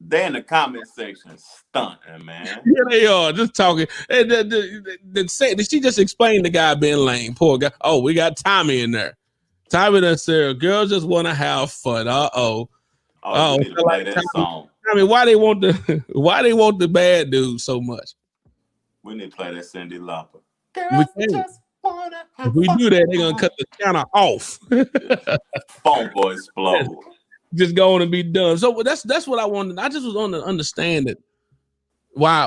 They in the comment section stunting, man. Yeah, they are just talking. Did she just explain the guy being lame? Poor guy. Oh, we got Tommy in there. Tommy done said, "Girls just want to have fun." Oh, we need to play that song. I mean, why they want the bad dude so much? We need to play that Cyndi Lauper. If we do that, they're gonna cut the channel off. Phone boy explode. Just going to be done. So that's what I wanted. I just was on to understand it. Why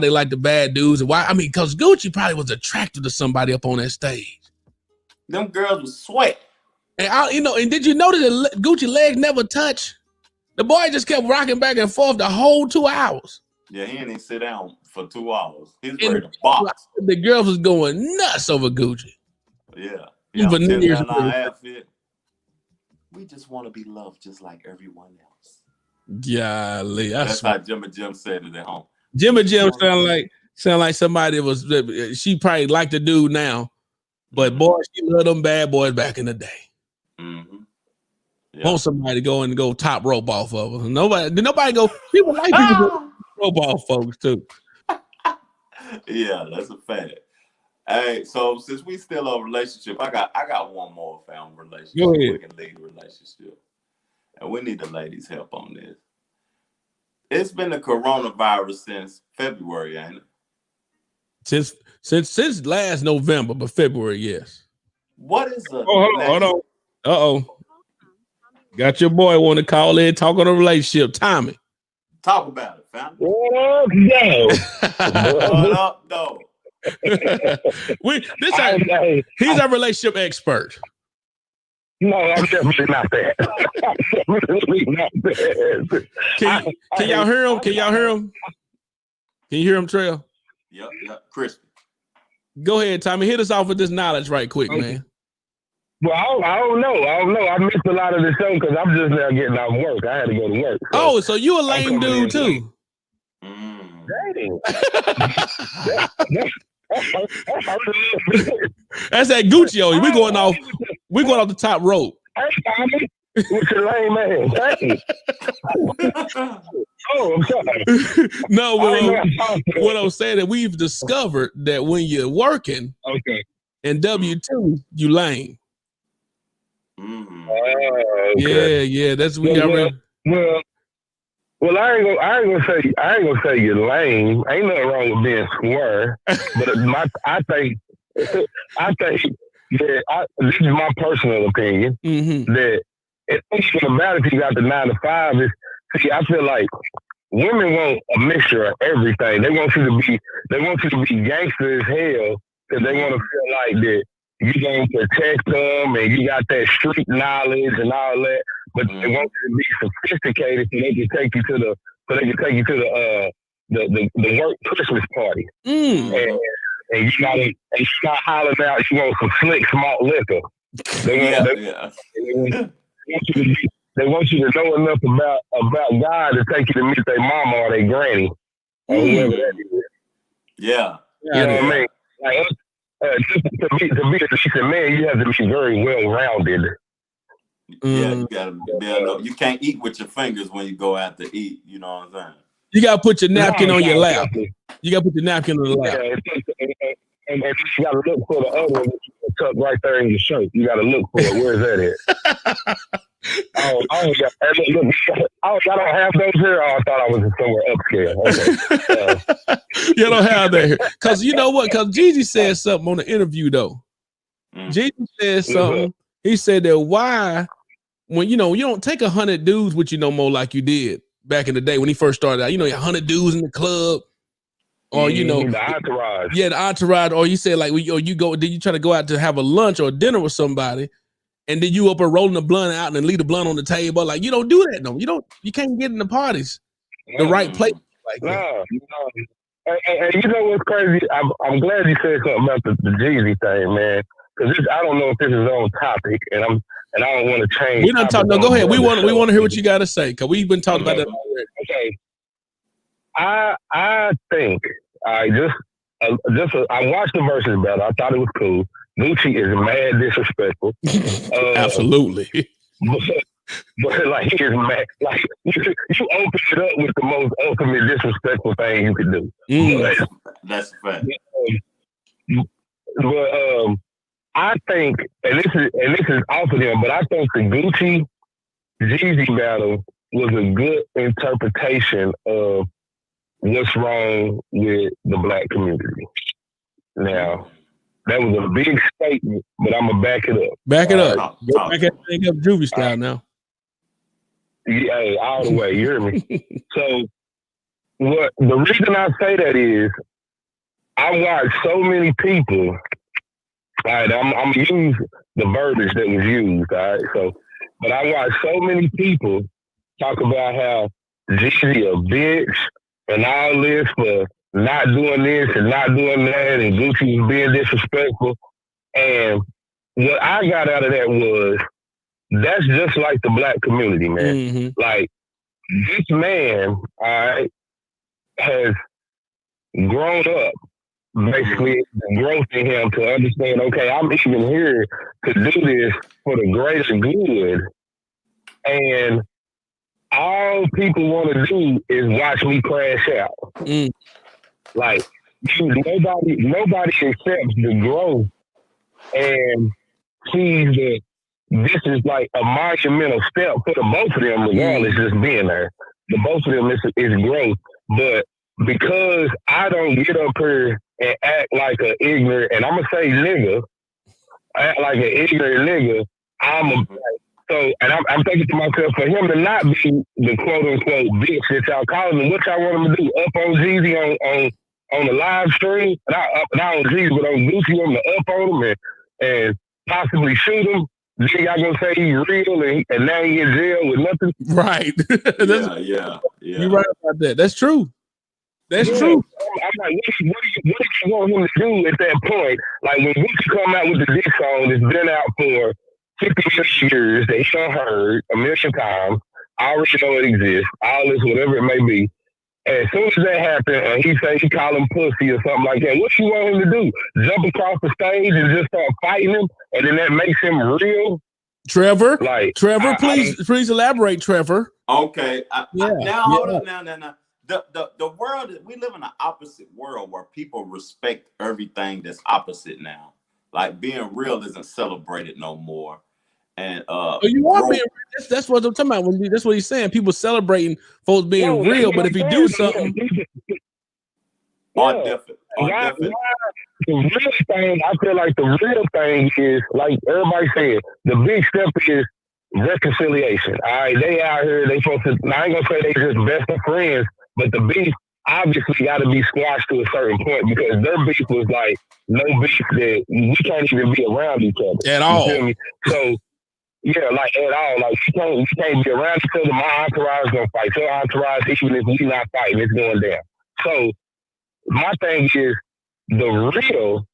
they like the bad dudes and why? I mean, because Gucci probably was attracted to somebody up on that stage. Them girls was sweat. And and did you notice that Gucci legs never touch? The boy just kept rocking back and forth the whole 2 hours. Yeah, he didn't even sit down for 2 hours. He's ready to box. The girls was going nuts over Gucci. Yeah. Outfit. We just want to be loved just like everyone else. Golly, that's how Jim and Jim said it at home. Jim and Jim sound like somebody she probably liked the dude now, but boy, she loved them bad boys back in the day. Mm-hmm. Yeah. Want somebody to go and go top rope off of her. Nobody go. People like people go top rope off folks too. Yeah, that's a fact. Hey, so since we still a relationship, I got one more family relationship. Go ahead. We can lead the relationship, and we need the ladies' help on this. It's been the coronavirus since February, ain't it? Since last November, but February, yes. What is the Hold on. Uh-oh. Got your boy want to call in, talk on a relationship. Tommy. Talk about it, fam. What up, though? He's a relationship expert. No, I'm definitely not that. I'm definitely not that. Can y'all hear him? Can y'all hear him? Can you hear him, Trail? Yep, crispy. Go ahead, Tommy. Hit us off with this knowledge right quick, man. Well, I don't know. I missed a lot of the show because I'm just now getting off work. I had to go to work. So you a lame dude too? Dang. That's that Gucci on you. We going off the top rope. Hey, Tommy, with your lame man. Hey. Oh, I'm sorry. No, what I'm saying that we've discovered that when you're working, and W-2, you lame. Okay. Yeah, that's we got. Well, I ain't gonna say you're lame. Ain't nothing wrong with being square, but I think that this is my personal opinion that it's even about if you got the 9 to 5 is. See, I feel like women want a mixture of everything. They want you to be gangster as hell because they want to feel like that you gonna protect them and you got that street knowledge and all that. But they want you to be sophisticated so they can take you to the work Christmas party. And you not hollering out you want some slick malt liquor. They want you to know enough about God to take you to meet their mama or their granny or whoever that is. Yeah. You know what I mean? Like just to be a decent man, you have to be very well rounded. Yeah, you gotta be able to, you can't eat with your fingers when you go out to eat. You know what I'm saying? You gotta put your napkin on your lap. You gotta put your napkin on the lap. Yeah, and you gotta look for the other one tucked right there in your shirt. You gotta look for it. Where is that at? Y'all don't have those here? Oh, I thought I was somewhere upscale. Okay. You don't have that here. Because you know what? Because Jeezy said something on the interview, though. Jeezy said something. He said that why, when you don't take 100 dudes with you no more like you did back in the day when he first started out. 100 dudes in the club. Or the entourage. Yeah, the entourage. Or you said did you try to go out to have a lunch or dinner with somebody? And then you up and rolling the blunt out and leave the blunt on the table. Like, you don't do that, no. You can't get in the parties. The right place like that. No. And you know what's crazy? I'm glad you said something about the Jeezy thing, man. Because I don't know if this is on topic, and I don't want to change. We done talk. No, go ahead. We want to hear what you got to say because we've been talking about that already. Okay. I think I watched the versus battle. I thought it was cool. Gucci is mad disrespectful. Absolutely. But like he is mad. Like you open it up with the most ultimate disrespectful thing you could do. That's a fact. But I think, and this is off of them, but I think the Gucci Jeezy battle was a good interpretation of what's wrong with the black community. Now, that was a big statement, but I'm gonna back it up. Back it up. Back that thing up Juvie style now. Yeah, all the way. You hear me? So, the reason I say that is, I watched so many people. All right, I'm gonna use the verbiage that was used. All right, so, but I watched so many people talk about how Jeezy a bitch and all this for not doing this and not doing that, and Gucci was being disrespectful. And what I got out of that was, that's just like the black community, man. Mm-hmm. Like, this man, all right, has grown up, basically, growth in him to understand, okay, I'm even here to do this for the greater good and all people want to do is watch me crash out. Mm. Like nobody accepts the growth and sees that this is like a monumental step for the both of them, regardless, just being there. The both of them is growth. But because I don't get up here and act like an ignorant, and I'm gonna say nigga, act like an ignorant nigga, so, and I'm thinking to myself, for him to not be the quote unquote bitch that y'all calling him, what y'all want him to do? Up on Jeezy on the live stream, not on Jeezy, but on Gucci, on the up on him and possibly shoot him. Then y'all gonna say he's real and now he in jail with nothing? Right. Yeah. You're right about that. That's true. That's Yeah, true. I'm like, what do you want him to do at that point? Like when Gucci come out with the diss song that's been out for 50 million years, that he done heard a million times, I already know it exists, all this, whatever it may be. As soon as that happened, and he say he call him pussy or something like that, what you want him to do? Jump across the stage and just start fighting him, and then that makes him real? Trevor, Like, Trevor, please elaborate, Trevor. Okay. Now hold up. Now. The world, we live in an opposite world where people respect everything that's opposite now. Like being real isn't celebrated no more. And you are being real. That's what I'm talking about. That's what he's saying. People celebrating folks being real, but if you do something, the real thing, I feel like the real thing is, like everybody said, the big step is reconciliation. All right, they out here, they supposed to, I ain't gonna say they just best of friends, but the beef obviously got to be squashed to a certain point because their beef was like no beef that we can't even be around each other at all. You feel me? So yeah, like at all, like you can't be around each other. My entourage gonna fight. Your entourage, even if we not fighting, it's going down. So my thing is the real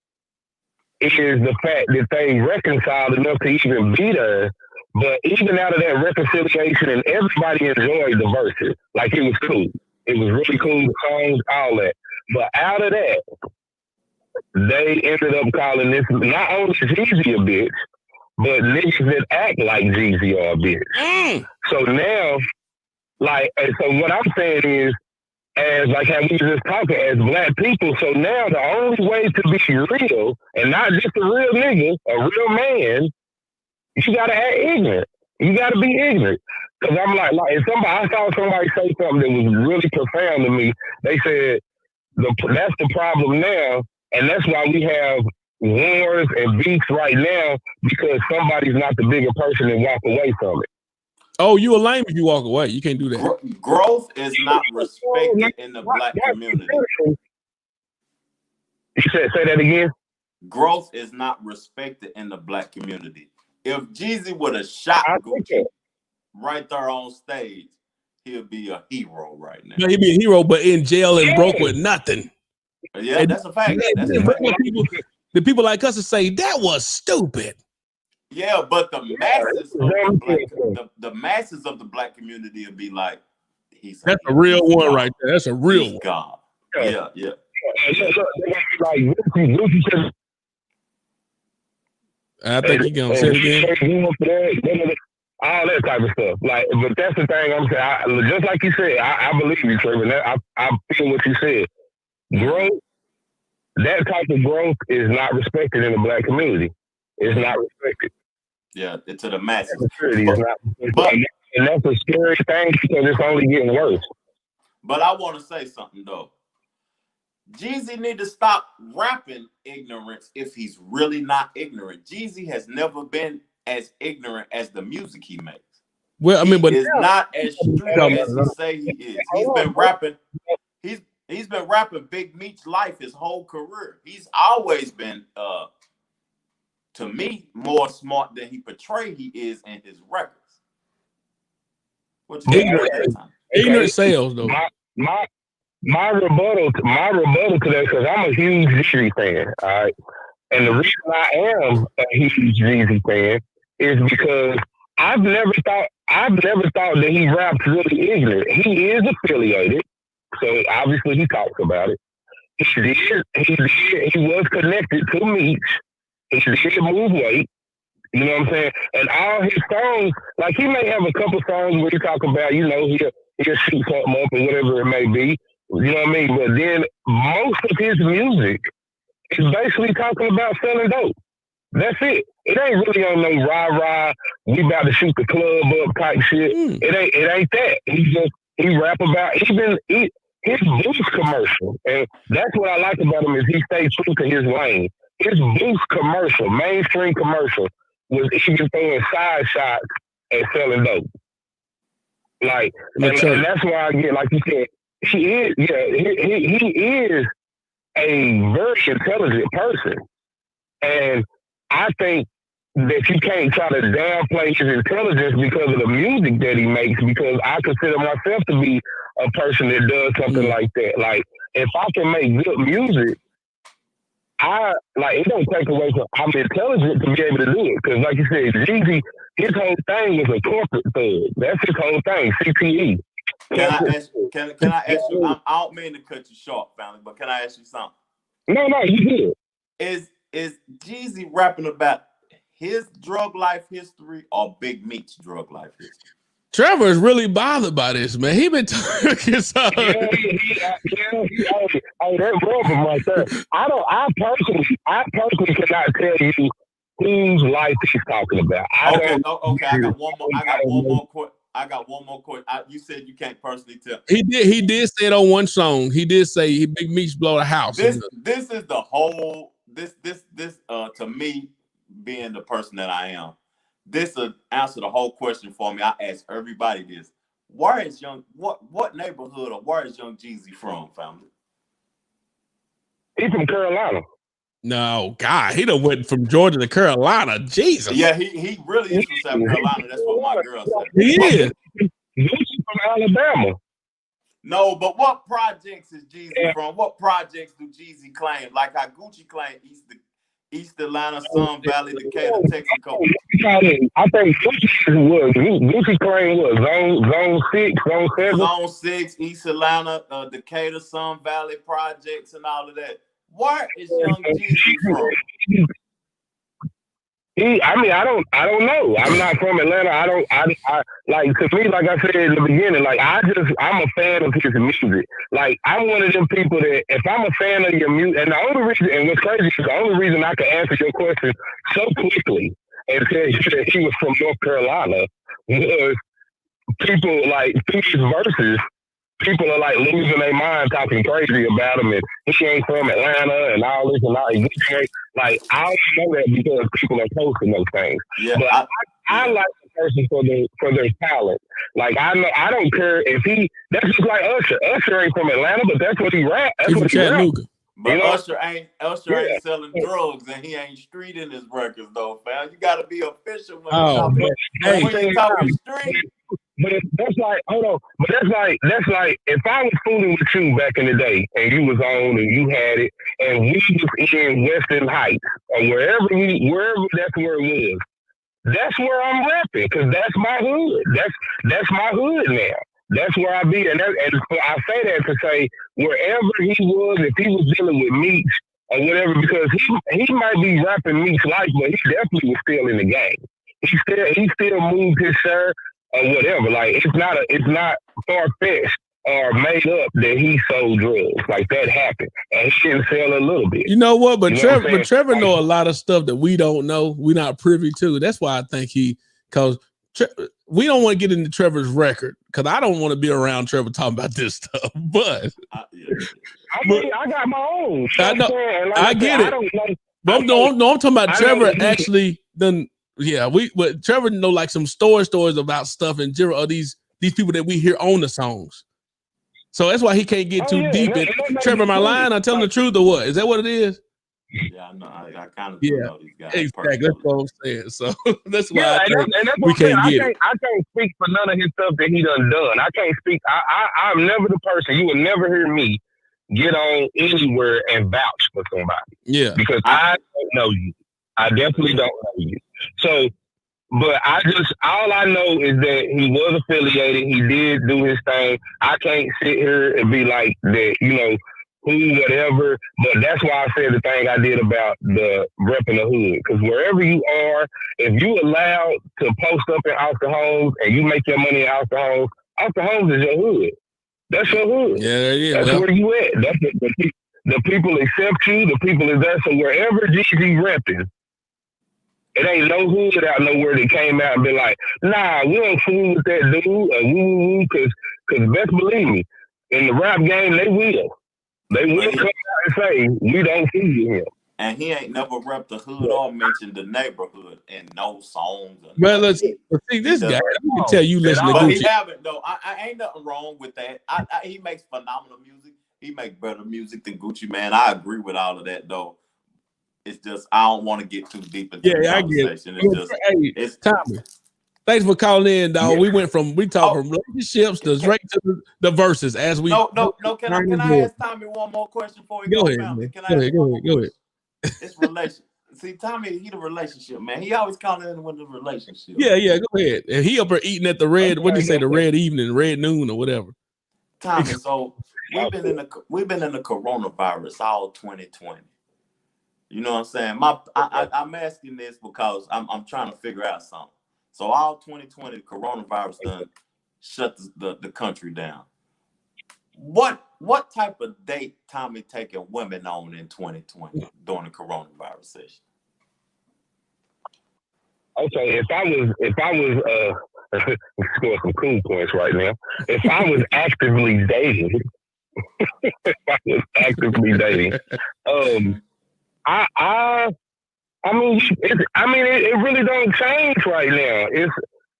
is the fact that they reconciled enough to even be there. But even out of that reconciliation, and everybody enjoyed the verses, like it was cool. It was really cool, the songs, all that. But out of that, they ended up calling this not only Jeezy a bitch, but niggas that act like Jeezy are a bitch. So now, like, so what I'm saying is, as like how we just talking as black people, so now the only way to be real, and not just a real nigga, a real man, you gotta act ignorant. You gotta be ignorant. Cause I'm like if I saw somebody say something that was really profound to me. They said that's the problem now, and that's why we have wars and beefs right now, because somebody's not the bigger person and walk away from it. Oh, you a lame if you walk away. You can't do that. Growth is not respected in the black community. You said, say that again? Growth is not respected in the black community. If Jeezy would have shot Gucci right there on stage, he'll be a hero right now. No, he'd be a hero, but in jail and broke with nothing. Yeah, that's a fact. That's a fact. The people like us to say that was stupid. Yeah, but the masses of the black community will be like, that's a real one right there. That's a real one. God. Yeah. I think you're gonna say it again. All that type of stuff. Like, but that's the thing I'm saying. Just like you said, I believe you, Trevor. I feel what you said. Growth, that type of growth is not respected in the black community. It's not respected. Yeah, to the masses. And that's a scary thing because it's only getting worse. But I want to say something though. Jeezy need to stop rapping ignorance if he's really not ignorant. Jeezy has never been as ignorant as the music he makes. Well, I mean, but he's not as street as he say he is. He's been rapping. He's been rapping Big Meech's life his whole career. He's always been, to me, more smart than he portray he is in his records. What you ignorant sales though. My rebuttal to that, because I'm a huge Jeezy fan, all right? And the reason I am a huge Jeezy fan is because I've never thought that he raps really ignorant. He is affiliated, so obviously he talks about it. He was connected to Meech. He did move weight. You know what I'm saying? And all his songs, like he may have a couple songs where he talk about, you know, he'll shoot something up or whatever it may be. You know what I mean? But then most of his music is basically talking about selling dope. That's it. It ain't really on no rah-rah, we about to shoot the club up type shit. It ain't that. He rap about his Boost commercial. And that's what I like about him is he stays true to his lane. His Boost commercial, mainstream commercial, was even throwing side shots and selling dope. Like, and that's why I get, like you said, he is a very intelligent person. And I think that you can't try to downplay his intelligence because of the music that he makes, because I consider myself to be a person that does something like that. Like, if I can make good music, it don't take away from I'm intelligent to be able to do it. Because like you said, Jeezy, his whole thing was a corporate thug. That's his whole thing, CTE. Can I ask you? I don't mean to cut you short, family, but can I ask you something? No, you did. Is Jeezy rapping about his drug life history or Big Meech's drug life history? Trevor is really bothered by this, man. He been talking so. That rubber right there. I personally cannot tell you whose life he's talking about. Okay. I got one more question. You said you can't personally tell. He did say it on one song. He did say Big Meech blow the house. This is the whole. This to me, being the person that I am, this will answer the whole question for me. I ask everybody this: where is what neighborhood or where is Young Jeezy from, family? He's from Carolina. No, God, he done went from Georgia to Carolina. Jesus. Yeah, he really is from South Carolina. That's what my girl said. He is. He's from Alabama. No, but what projects is Jeezy from? What projects do Jeezy claim? Like how Gucci claimed East Atlanta, Sun Valley, Decatur, Texaco. I think Gucci claim was Zone 6, Zone 7. Zone 6, East Atlanta, Decatur, Sun Valley projects and all of that. Where is Young Jeezy from? I don't know. I'm not from Atlanta. I like, to me, like I said in the beginning, like I'm a fan of his music. Like, I'm one of them people that if I'm a fan of your music, and the only reason, and what's crazy is the only reason I can answer your question so quickly and tell you that he was from North Carolina was people like through his verses. People are like losing their mind talking crazy about him, and he ain't from Atlanta and all this and all. Like, I only know that because people are posting those things. Yeah, but I like the person for their talent. Like, I don't care if that's just like Usher. Usher ain't from Atlanta, but that's what he rap. That's what he Chattanooga. But you know? Usher ain't selling drugs, and he ain't street in his records though, fam. You got to be official when you talking street. But that's like, hold on. But that's like if I was fooling with you back in the day and you was on and you had it and we was in Western Heights or wherever that's where it was. That's where I'm rapping because that's my hood. That's my hood now. That's where I be. And I say that to say wherever he was, if he was dealing with Meech or whatever, because he might be rapping Meech's life, but he definitely was still in the game. He still moved his share. Or whatever, like it's not far-fetched or made up that he sold drugs. Like that happened, and he didn't sell a little bit. You know what? But Trevor like, know a lot of stuff that we don't know. We're not privy to. That's why I think because we don't want to get into Trevor's record because I don't want to be around Trevor talking about this stuff. But I got my own. I know. Like I get it. But I'm talking about Trevor actually done. Yeah, but Trevor know like some stories about stuff in general of these people that we hear on the songs. So that's why he can't get too deep in. Trevor, am I lying? I'm telling the truth or what? Is that what it is? Yeah, I know. I kind of know these guys. Exactly. That's what I'm saying. So that's why we can't get it. I can't speak for none of his stuff that he done. I can't speak. I'm never the person. You will never hear me get on anywhere and vouch for somebody. Yeah. Because I don't know you. I definitely don't know you. So, but all I know is that he was affiliated. He did do his thing. I can't sit here and be like that, who, whatever. But that's why I said the thing I did about the repping the hood. Because wherever you are, if you allowed to post up in Austin Homes and you make your money in Austin Homes is your hood. That's your hood. Yeah. That's where you at. That's the people accept you. The people is there. So wherever GG repping, it ain't no hood out nowhere that came out and been like, nah, we don't fool with that dude, or woo, because best believe me, in the rap game, they will. They will come out and say, we don't fool with him. And he ain't never repped the hood or mentioned the neighborhood in no songs. Well, let's see this guy. I can tell you listen to But Gucci. he haven't though. I ain't nothing wrong with that. He makes phenomenal music. He makes better music than Gucci Mane. I agree with all of that though. It's just I don't want to get too deep into the conversation. It's Tommy. Thanks for calling in, dog. Yeah. We talked from relationships to straight to the verses as we. No. Can I ask Tommy one more question before we go? Ahead, go ahead. It's relation. See, Tommy, he the relationship man. He always calling in with the relationship. Yeah, go ahead. And he up there eating at the red. What do you say? The red evening, red noon, or whatever. Tommy, so we've been in the coronavirus all 2020. You know what I'm saying? I'm asking this because I'm trying to figure out something. So all 2020, the coronavirus done shut the country down. What type of date Tommy taking women on in 2020 during the coronavirus session? Okay, if I was score some cool points right now. If I was actively dating, it really don't change right now. It's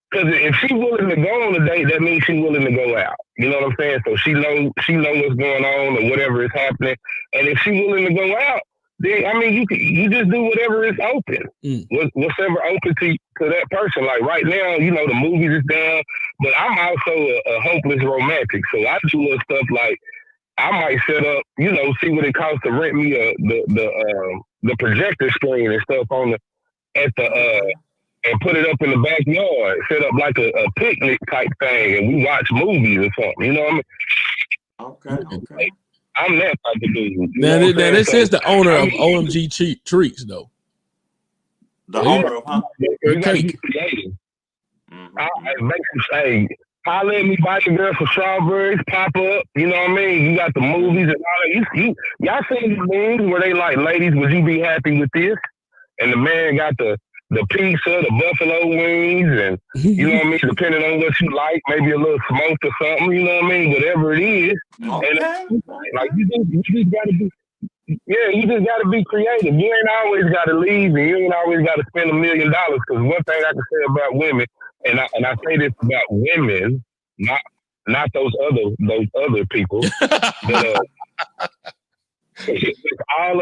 because if she's willing to go on a date, that means she's willing to go out. You know what I'm saying? So she know what's going on or whatever is happening. And if she's willing to go out, then you just do whatever is open. Whatever open to that person. Like right now, the movies is down, but I'm also a hopeless romantic. So I do little stuff like I might set up, see what it costs to rent me the projector screen and stuff and put it up in the backyard, set up like a picnic type thing, and we watch movies or something. You know what I mean? Okay. I'm that type of dude. Now this is the owner of OMG Treats, though. The owner of you gotta be creative. Holler at me, buy your girl for strawberries, pop up. You know what I mean? You got the movies and all that. Y'all seen the movies where they like, ladies, would you be happy with this? And the man got the pizza, the buffalo wings, and you know what I mean? Depending on what you like, maybe a little smoked or something, you know what I mean? Whatever it is. Okay. And like you just gotta be you just gotta be creative. You ain't always gotta leave and you ain't always gotta spend $1 million. Because one thing I can say about women, and I say this about women, not those other people, but it's all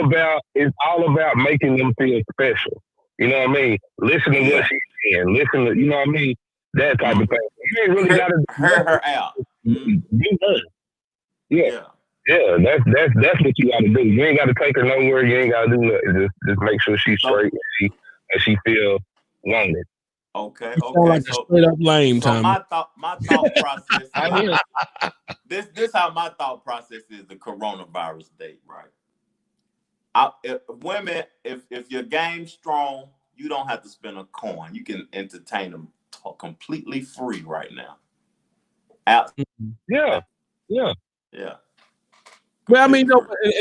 about making them feel special. You know what I mean? Listen to what she's saying. Listen to, you know what I mean? That type of thing. You ain't really got to hear her out. You her. Yeah. That's what you got to do. You ain't got to take her nowhere. You ain't got to do nothing. Just make sure she's straight and she feel wanted. Okay. Like so straight up lame, so Tommy. my thought process. This how my thought process is the coronavirus date, right? If your game's strong, you don't have to spend a coin. You can entertain them completely free right now. Yeah. Well, I mean,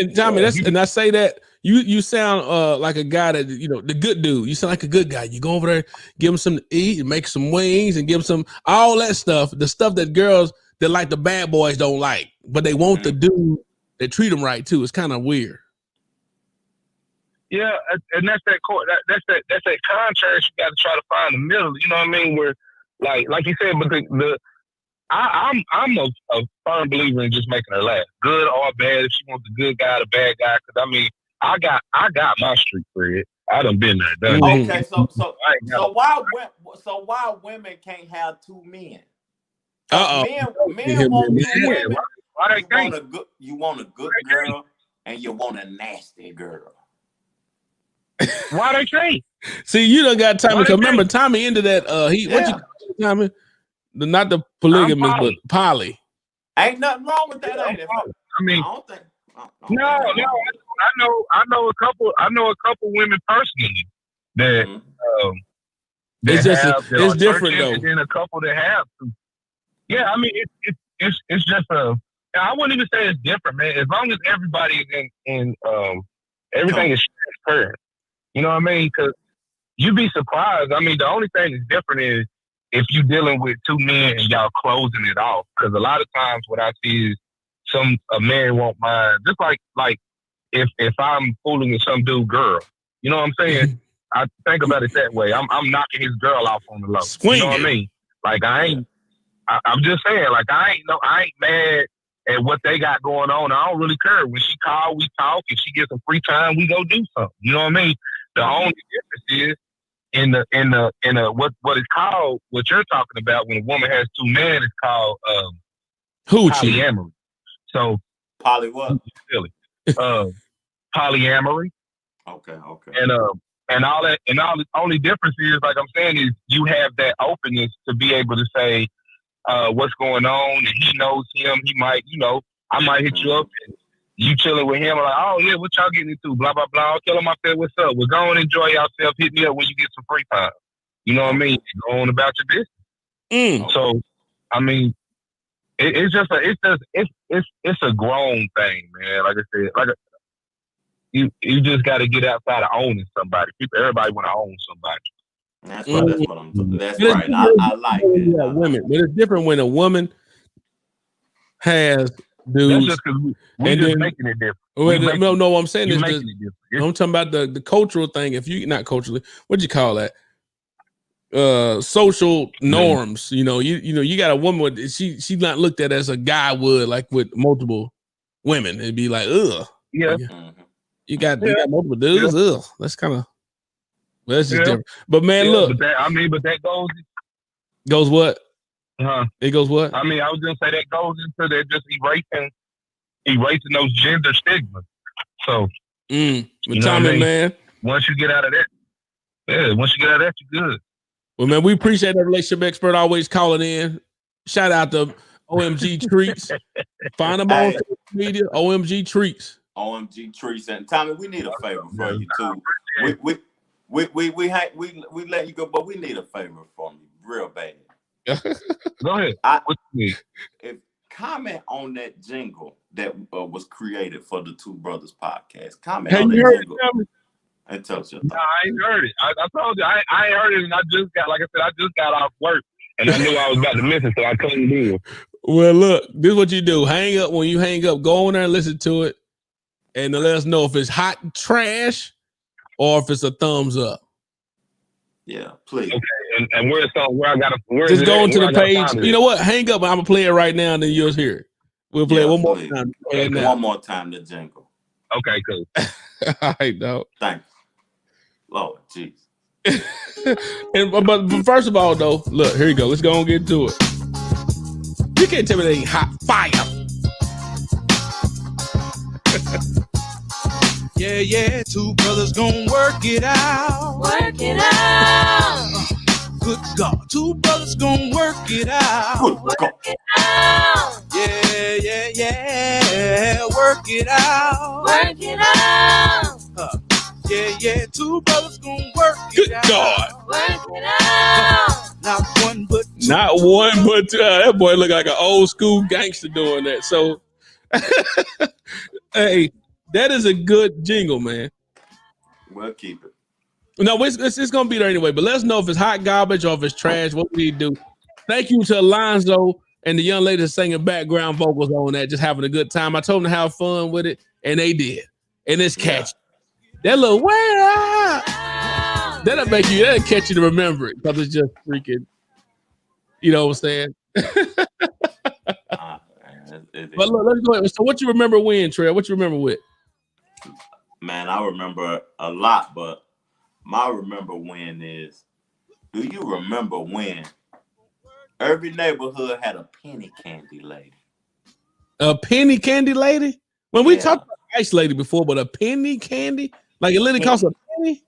and Tommy, and I say that you sound like a guy that the good dude. You sound like a good guy. You go over there, give him some to eat, and make some wings, and give him some all that stuff. The stuff that girls that like the bad boys don't like, but they want the dude that treat them right too. It's kind of weird. Yeah, and that's that contrast. You got to try to find the middle. You know what I mean? Where, like you said, but I'm a firm believer in just making her laugh, good or bad. If she wants the good guy, the bad guy. Because I got my street cred. I done been there, done. Okay, so why women can't have two men? Men want two women. You want a good girl and you want a nasty girl. Why they can't? See, you done got Tommy. Remember, Tommy into that. What you call it, Tommy? Not the polygamous, but poly. Ain't nothing wrong with that. Ain't it? I don't think. No, think no, I'm wrong. I know a couple women personally that Mhm. It's that just have that it's are different searching, though. and then a couple that have. Yeah, I mean it's just a. I wouldn't even say it's different, man. As long as everybody is in everything is transparent. You know what I mean? Because you'd be surprised. I mean, the only thing that's different is if you're dealing with two men and y'all closing it off. Because a lot of times what I see is a man won't mind. Just like if I'm fooling with some dude girl, you know what I'm saying? I think about it that way. I'm knocking his girl off on the low. You know what I Swinging. mean? Like I'm just saying, like I ain't mad at what they got going on. I don't really care. When she call, we talk. If she gets some free time, we go do something. You know what I mean? The only difference is in the what is called what you're talking about when a woman has two men is called Hoochie. polyamory. So Polly what? silly. Polyamory. Okay. And all that and all the only difference is like I'm saying is you have that openness to be able to say what's going on, and he knows him. He might, I might hit you up, and you chilling with him, like, oh yeah, what y'all getting into? Blah blah blah. I'll tell him I said, what's up? We're going to enjoy yourself. Hit me up when you get some free time. You know what I mean? Go on about your business. So, I mean, it's a grown thing, man. Like I said, you just got to get outside of owning somebody. Everybody want to own somebody. That's what I'm talking. That's right. I like that. Yeah, women, but it's different when a woman has dudes. That's just because we just making it different. No, what I'm saying is making it different. I'm talking about the cultural thing. If you not culturally, what'd you call that? Social norms. You know, you got a woman with she's not looked at as a guy would, like with multiple women. It'd be like, ugh. Yeah. You got multiple dudes. Yeah. Ugh. That's kind of that's just different. But man, look. But that goes what? It goes what? I mean, I was gonna say that goes into that just erasing those gender stigmas. So, Tommy, man, once you get out of that, you're good. Well, man, we appreciate that relationship expert always calling in. Shout out to OMG Treats. Find them on social media. OMG Treats. OMG Treats. And Tommy, we need a favor from you too. We let you go, but we need a favor from you real bad. Go ahead. If comment on that jingle that was created for the Two Brothers podcast. Comment on that jingle and tell us your thoughts. I ain't heard it. I told you I ain't heard it, and I just got off work, and I knew I was about to miss it, so I couldn't do it. Well, look, this is what you do. Hang up. When you hang up, go on there and listen to it, and let us know if it's hot trash or if it's a thumbs up. Yeah, please. Okay, and where I gotta just go to the page. You know what? Hang up. I'm gonna play it right now, and then you'll hear it. We'll play it one more time. One more time, the jingle. Okay, cool. All right, dog. Thanks. Lord, jeez. but first of all, though, look, here you go. Let's go and get to it. You can't tell me they ain't hot fire. Yeah, two brothers gonna work it out. Work it out. Good God, two brothers gonna work it out. Work it out. Yeah, work it out. Work it out. Yeah, two brothers gonna work it out. Good God. Work it out. Not one but two. That boy look like an old school gangster doing that. So, hey, that is a good jingle, man. We'll keep it. No, it's going to be there anyway, but let us know if it's hot garbage or if it's trash, what we need to do. Thank you to Alonzo and the young lady singing background vocals on that, just having a good time. I told them to have fun with it, and they did. And it's catchy. That little that'll catch you to remember it because it's just freaking, you know what I'm saying? But look, let's go ahead. So what you remember when, Trey? What you remember with? Man, I remember a lot, but my remember when is, do you remember when every neighborhood had a penny candy lady? A penny candy lady? When we talked about ice lady before, but a penny candy? Like it literally cost a penny?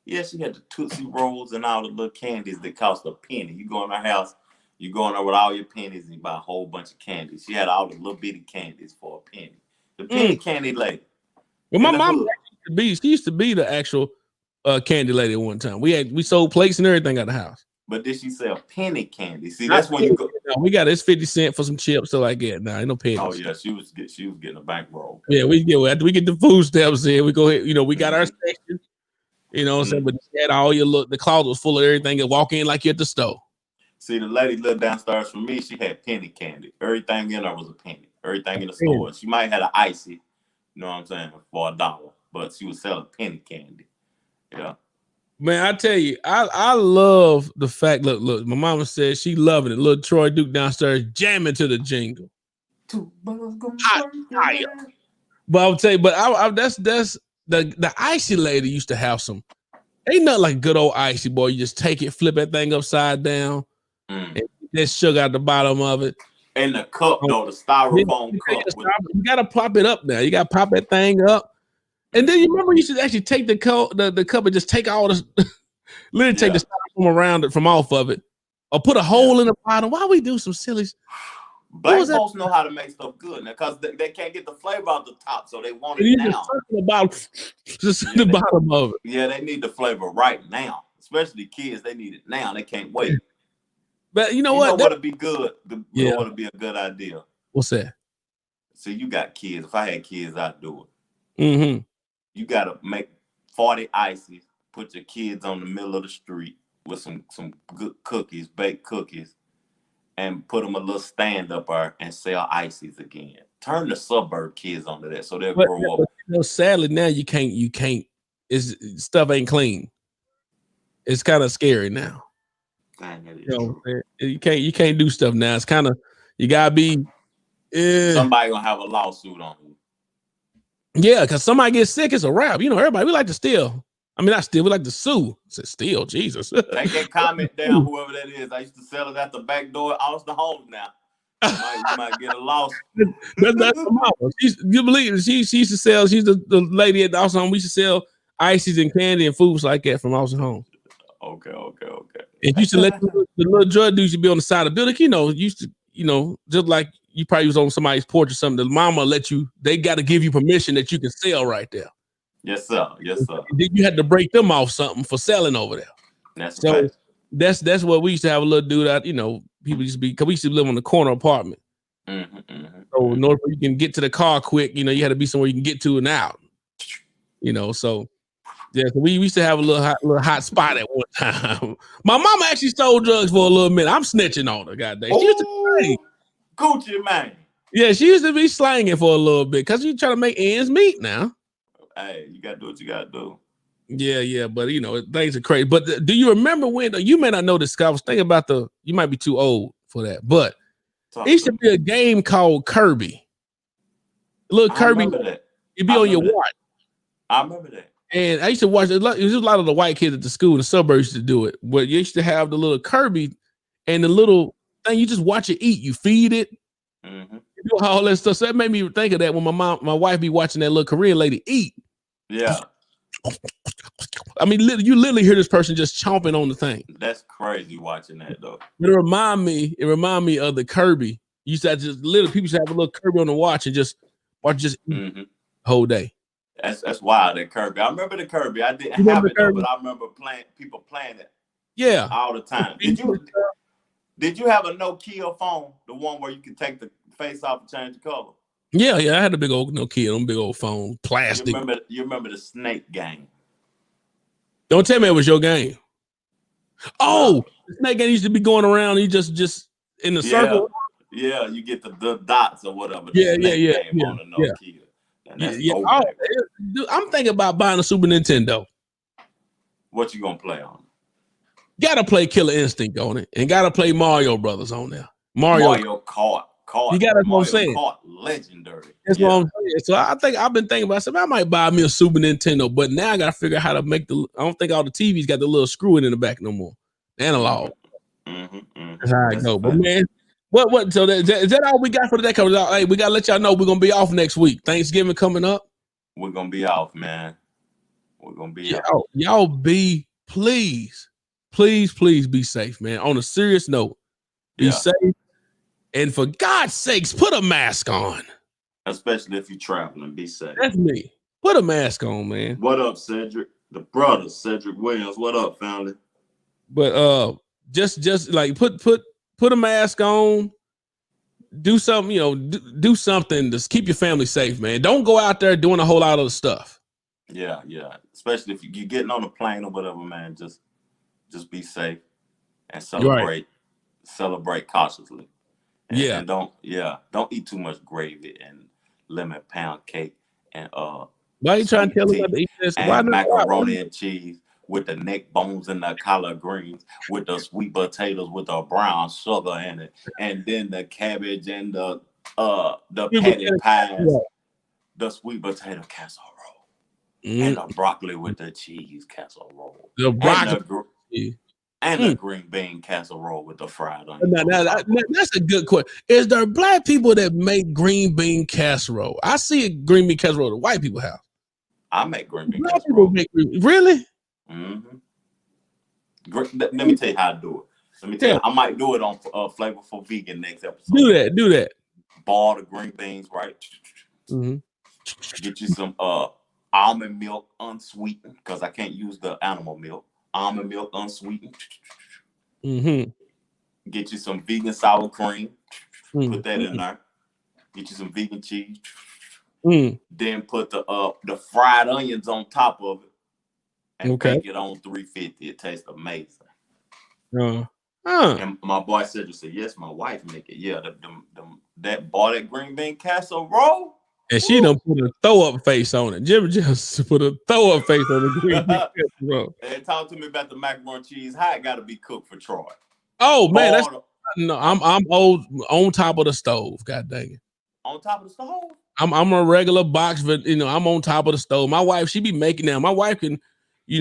Yeah, she had the Tootsie Rolls and all the little candies that cost a penny. You go in her house, you go in there with all your pennies and you buy a whole bunch of candies. She had all the little bitty candies for a penny. The penny candy lady. Well, my In the mom hood. she used to be the actual candy lady at one time. We sold plates and everything at the house. But did she sell penny candy? See, Not that's when you go. no, we got it's 50 cents for some chips, so like that. Nah, ain't no pennies. Oh yeah, she was getting a bankroll. Yeah, after we get the food stamps in, we go ahead, we got our section. You know what I'm saying? But you had all your the closet was full of everything and walk in like you're at the store. See, the lady lived downstairs from me. She had penny candy. Everything in her was a penny. Everything in the store. She might have had an icy, you know what I'm saying, for $1, but she was selling penny candy. Yeah. Man, I tell you, I love the fact. Look, my mama said she loving it. Little Troy Duke downstairs jamming to the jingle. Hot fire. But I'll tell you, that's the icy lady used to have some. Ain't nothing like good old icy, boy. You just take it, flip that thing upside down, and there's sugar at the bottom of it. In the cup, though, the styrofoam cup. You gotta pop it up now. You gotta pop that thing up. And then you remember you should actually take the cup and just take all the literally take the styrofoam around it from off of it. Or put a hole in the bottom. Why we do some silly? Black folks know how to make stuff good now because they can't get the flavor out the top, so they want it now. Just the bottom of it. Yeah, they need the flavor right now. Especially kids, they need it now. They can't wait. But you know what? That would be good. You know what would be a good idea. What's that? See, you got kids. If I had kids, I'd do it. Mm-hmm. You gotta make 40 ices. Put your kids on the middle of the street with some good cookies, baked cookies, and put them a little stand up there and sell ices again. Turn the suburb kids onto that so they'll grow up. Sadly, now you can't. Stuff ain't clean. It's kind of scary now. You can't do stuff now. It's kind of you gotta be. Somebody gonna have a lawsuit on you. Yeah, because somebody gets sick, it's a wrap. Everybody we like to steal. I mean, not steal, we like to sue. I said steal, Jesus. Take that comment down, whoever that is. I used to sell it at the back door at Austin Homes now. You might get a lawsuit. That's the mama. You believe it? She used to sell. She's the lady at the Austin Home. We used to sell ices and candy and foods like that from Austin Home. Okay. And used to let the little drug dudes be on the side of the building. Used to, just like you probably was on somebody's porch or something. The mama let you. They got to give you permission that you can sell right there. Yes, sir. Then you had to break them off something for selling over there. That's what we used to have a little dude out. People used to be because we used to live on the corner apartment. So in order for you can get to the car quick, you had to be somewhere you can get to and out. So we used to have a little hot spot at one time. My mama actually stole drugs for a little minute. I'm snitching on her, goddamn. She used to slang. Gucci man. Yeah, she used to be slanging for a little bit because you trying to make ends meet now. Hey, you gotta do what you gotta do. Yeah, but things are crazy. But do you remember when? You may not know this. I was thinking about you might be too old for that, but it used to be a game called Kirby. Little Kirby, it'd be on your watch. I remember that. And I used to watch it. Was a lot of the white kids at the school in the suburbs used to do it. But you used to have the little Kirby and the little thing. You just watch it eat. You feed it. You do all that stuff. So that made me think of that when my wife be watching that little Korean lady eat. Yeah. I mean, you literally hear this person just chomping on the thing. That's crazy watching that though. It remind me of the Kirby. You used to have people used to have a little Kirby on the watch and just watch eat the whole day. That's wild, that Kirby. I remember the Kirby. I didn't have it though, but I remember people playing it. Yeah. All the time. Did you have a Nokia phone? The one where you could take the face off and change the color? Yeah, I had a big old Nokia, on big old phone, plastic. You remember the snake game? Don't tell me it was your game. Oh, the snake game used to be going around. You just in the circle. Yeah, you get the dots or whatever. Yeah. On the Nokia. I'm thinking about buying a Super Nintendo. What you gonna play on? Gotta play Killer Instinct on it, and gotta play Mario Brothers on there. Mario Kart. You got what I'm saying. Kart, legendary. That's what I'm saying. So I've been thinking about. I might buy me a Super Nintendo, but now I gotta figure out how to make I don't think all the TVs got the little screw in the back no more. Analog. That's how I go. But man, what? So is that all we got for today? Hey, we gotta let y'all know we're gonna be off next week. Thanksgiving coming up. We're gonna be off, man. We're gonna be off. Y'all be please be safe, man. On a serious note, be safe. And for God's sakes, put a mask on. Especially if you're traveling. Be safe. That's me. Put a mask on, man. What up, Cedric? The brother, Cedric Williams. What up, family? But just like put a mask on. Do something, do something to keep your family safe, man. Don't go out there doing a whole lot of stuff. Yeah. Especially if you're getting on a plane or whatever, man. Just be safe and celebrate cautiously. And don't eat too much gravy and lemon pound cake and why are you trying to tell us not to eat this? and Why not? macaroni and cheese with the neck bones and the collard greens with the sweet potatoes with the brown sugar in it, and then the cabbage and the patty pies, the sweet potato casserole, and the broccoli with the cheese casserole, the broccoli and the green bean casserole with the fried onion. Now, that's a good question. Is there black people that make green bean casserole? I see a green bean casserole that white people have. I make green bean casserole. Really? Mm-hmm. Let me tell you how to do it. Let me tell you, I might do it on Flavorful Vegan next episode. Do that. Boil the green beans, right? Mm-hmm. Get you some almond milk unsweetened, because I can't use the animal milk. Almond milk unsweetened. Mm-hmm. Get you some vegan sour cream. Put that in there. Get you some vegan cheese. Then put the fried onions on top of it. And bake it on 350. It tastes amazing. And my boy Cedric said, yes, my wife make it. Yeah, that boiled green bean casserole. And she done put a throw-up face on it. Jim just put a throw-up face on the green bean casserole. And talk to me about the macaroni and cheese. How it got to be cooked for Troy? Oh, man. I'm old on top of the stove. God dang it. On top of the stove? I'm a regular box, but, I'm on top of the stove. My wife, she be making now. My wife can...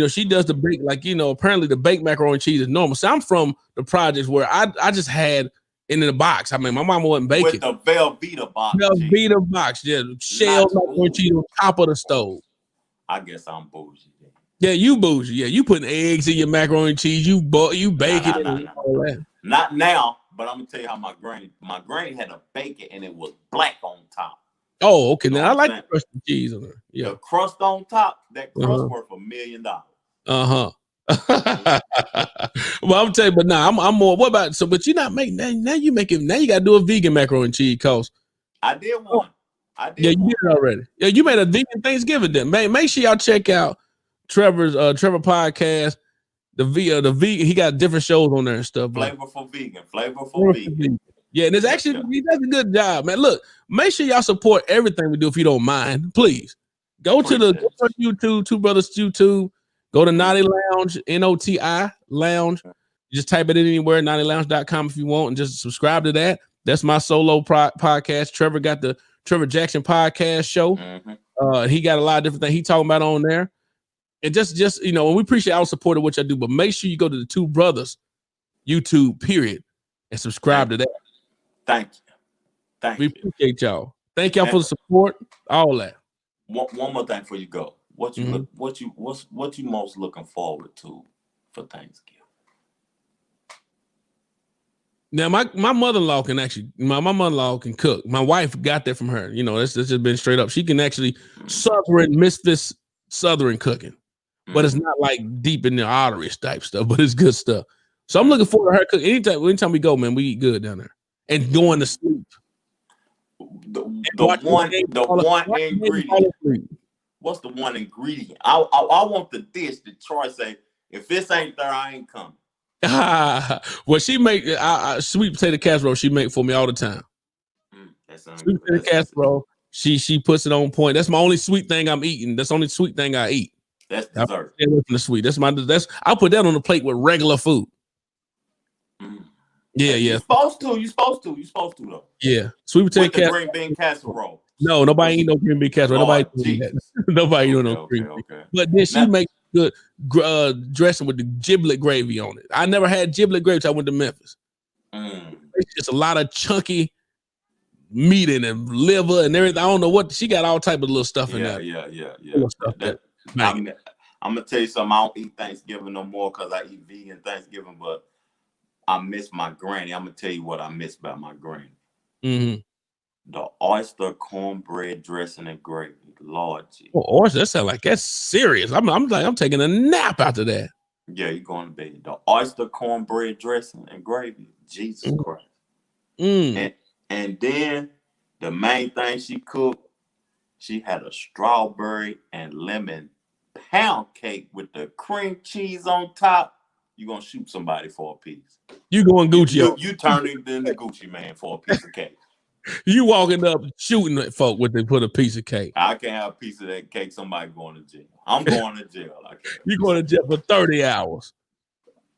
she does the bake, apparently the baked macaroni and cheese is normal. So I'm from the projects where I just had it in the box. I mean, my mama wasn't baking. With the Velveeta box. Velveeta box, yeah. Shell macaroni and cheese on top of the stove. I guess I'm bougie. Yeah, you bougie. Yeah, you putting eggs in your macaroni and cheese. You bake it. And all that. Not now, but I'm going to tell you how my granny had to bake it and it was black on top. Oh, okay. Now I like the crust of cheese on there. Yeah. The crust on top, that crust worth $1 million. Well, I'm telling you, but I'm more. What about but you're not making now you got to do a vegan macaroni and cheese cause I did one. You did it already. Yeah, you made a vegan Thanksgiving then. Make sure y'all check out Trevor's Trevor podcast. The vegan, he got different shows on there and stuff. Flavorful vegan. Yeah, and it's actually he does a good job, man. Look, make sure y'all support everything we do if you don't mind. Please go to YouTube, Two Brothers YouTube. Go to Naughty Lounge, NOTI Lounge. Just type it in anywhere, naughtylounge.com if you want, and just subscribe to that. That's my solo podcast. Trevor got the Trevor Jackson podcast show. He got a lot of different things he talking about on there. And just and we appreciate our support of what y'all do, but make sure you go to the Two Brothers YouTube, period, and subscribe to that. Thank you. We appreciate y'all. Thank y'all for the support. All that. One more thing before you go. What you most looking forward to for Thanksgiving? Now my mother-in-law can actually my mother-in-law can cook. My wife got that from her. That's just been straight up. She can actually Southern cooking, but it's not like deep in the arteries type stuff. But it's good stuff. So I'm looking forward to her cooking. Anytime we go, man, we eat good down there. And going to sleep. The one ingredient. What's the one ingredient? I want the dish that Troy say, if this ain't there, I ain't coming. Well, she make sweet potato casserole. She make for me all the time. Sweet potato casserole. She puts it on point. That's my only sweet thing I'm eating. That's the only sweet thing I eat. That's dessert. The sweet. I'll put that on the plate with regular food. Yeah. You're supposed to though. Yeah. Sweet potato casserole. Green bean casserole. No, nobody eat no green bean casserole. Nobody doing that. Nobody doing no green bean. But then she makes good dressing with the giblet gravy on it. I never had giblet gravy till I went to Memphis. It's a lot of chunky meat in it, liver and everything. I don't know what she got. All type of little stuff in there. Yeah. I'm gonna tell you something. I don't eat Thanksgiving no more because I eat vegan Thanksgiving, but I miss my granny. I'm gonna tell you what I miss about my granny. The oyster cornbread dressing and gravy. Lord Jesus. Oh, that sounds like that's serious. I'm taking a nap after that. Yeah, you going to bed. The oyster cornbread dressing and gravy. Jesus Christ. And then the main thing she cooked, she had a strawberry and lemon pound cake with the cream cheese on top. You gonna shoot somebody for a piece. You going Gucci? You turning into Gucci man for a piece of cake. You walking up shooting at folk with they put a piece of cake. I can't have a piece of that cake. Somebody going to jail. I'm going to jail. I can't. You going to jail for 30 hours.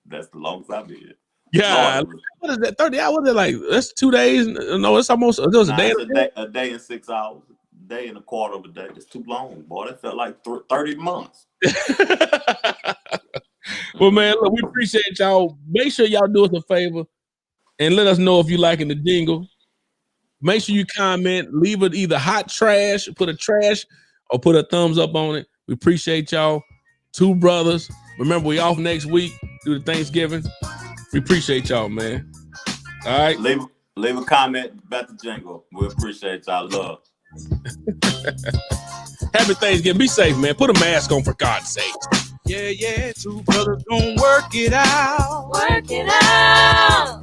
That's the longest I've been. Yeah. What is that? 30 hours? Like that's 2 days. No, it's almost it was a day. A day and 6 hours. A day and a quarter of a day. It's too long, boy. That felt like 30 months. Well, man, look, we appreciate y'all. Make sure y'all do us a favor and let us know if you liking the jingle. Make sure you comment, leave it either hot trash, put a trash, or put a thumbs up on it. We appreciate y'all. Two brothers. Remember, we off next week due to Thanksgiving. We appreciate y'all, man. All right. Leave a comment about the jingle. We appreciate y'all love. Happy Thanksgiving. Be safe, man. Put a mask on for God's sake. Yeah, two brothers gonna work it out. Work it out.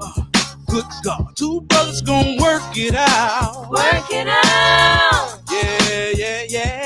Good God, two brothers gonna work it out. Work it out. Yeah.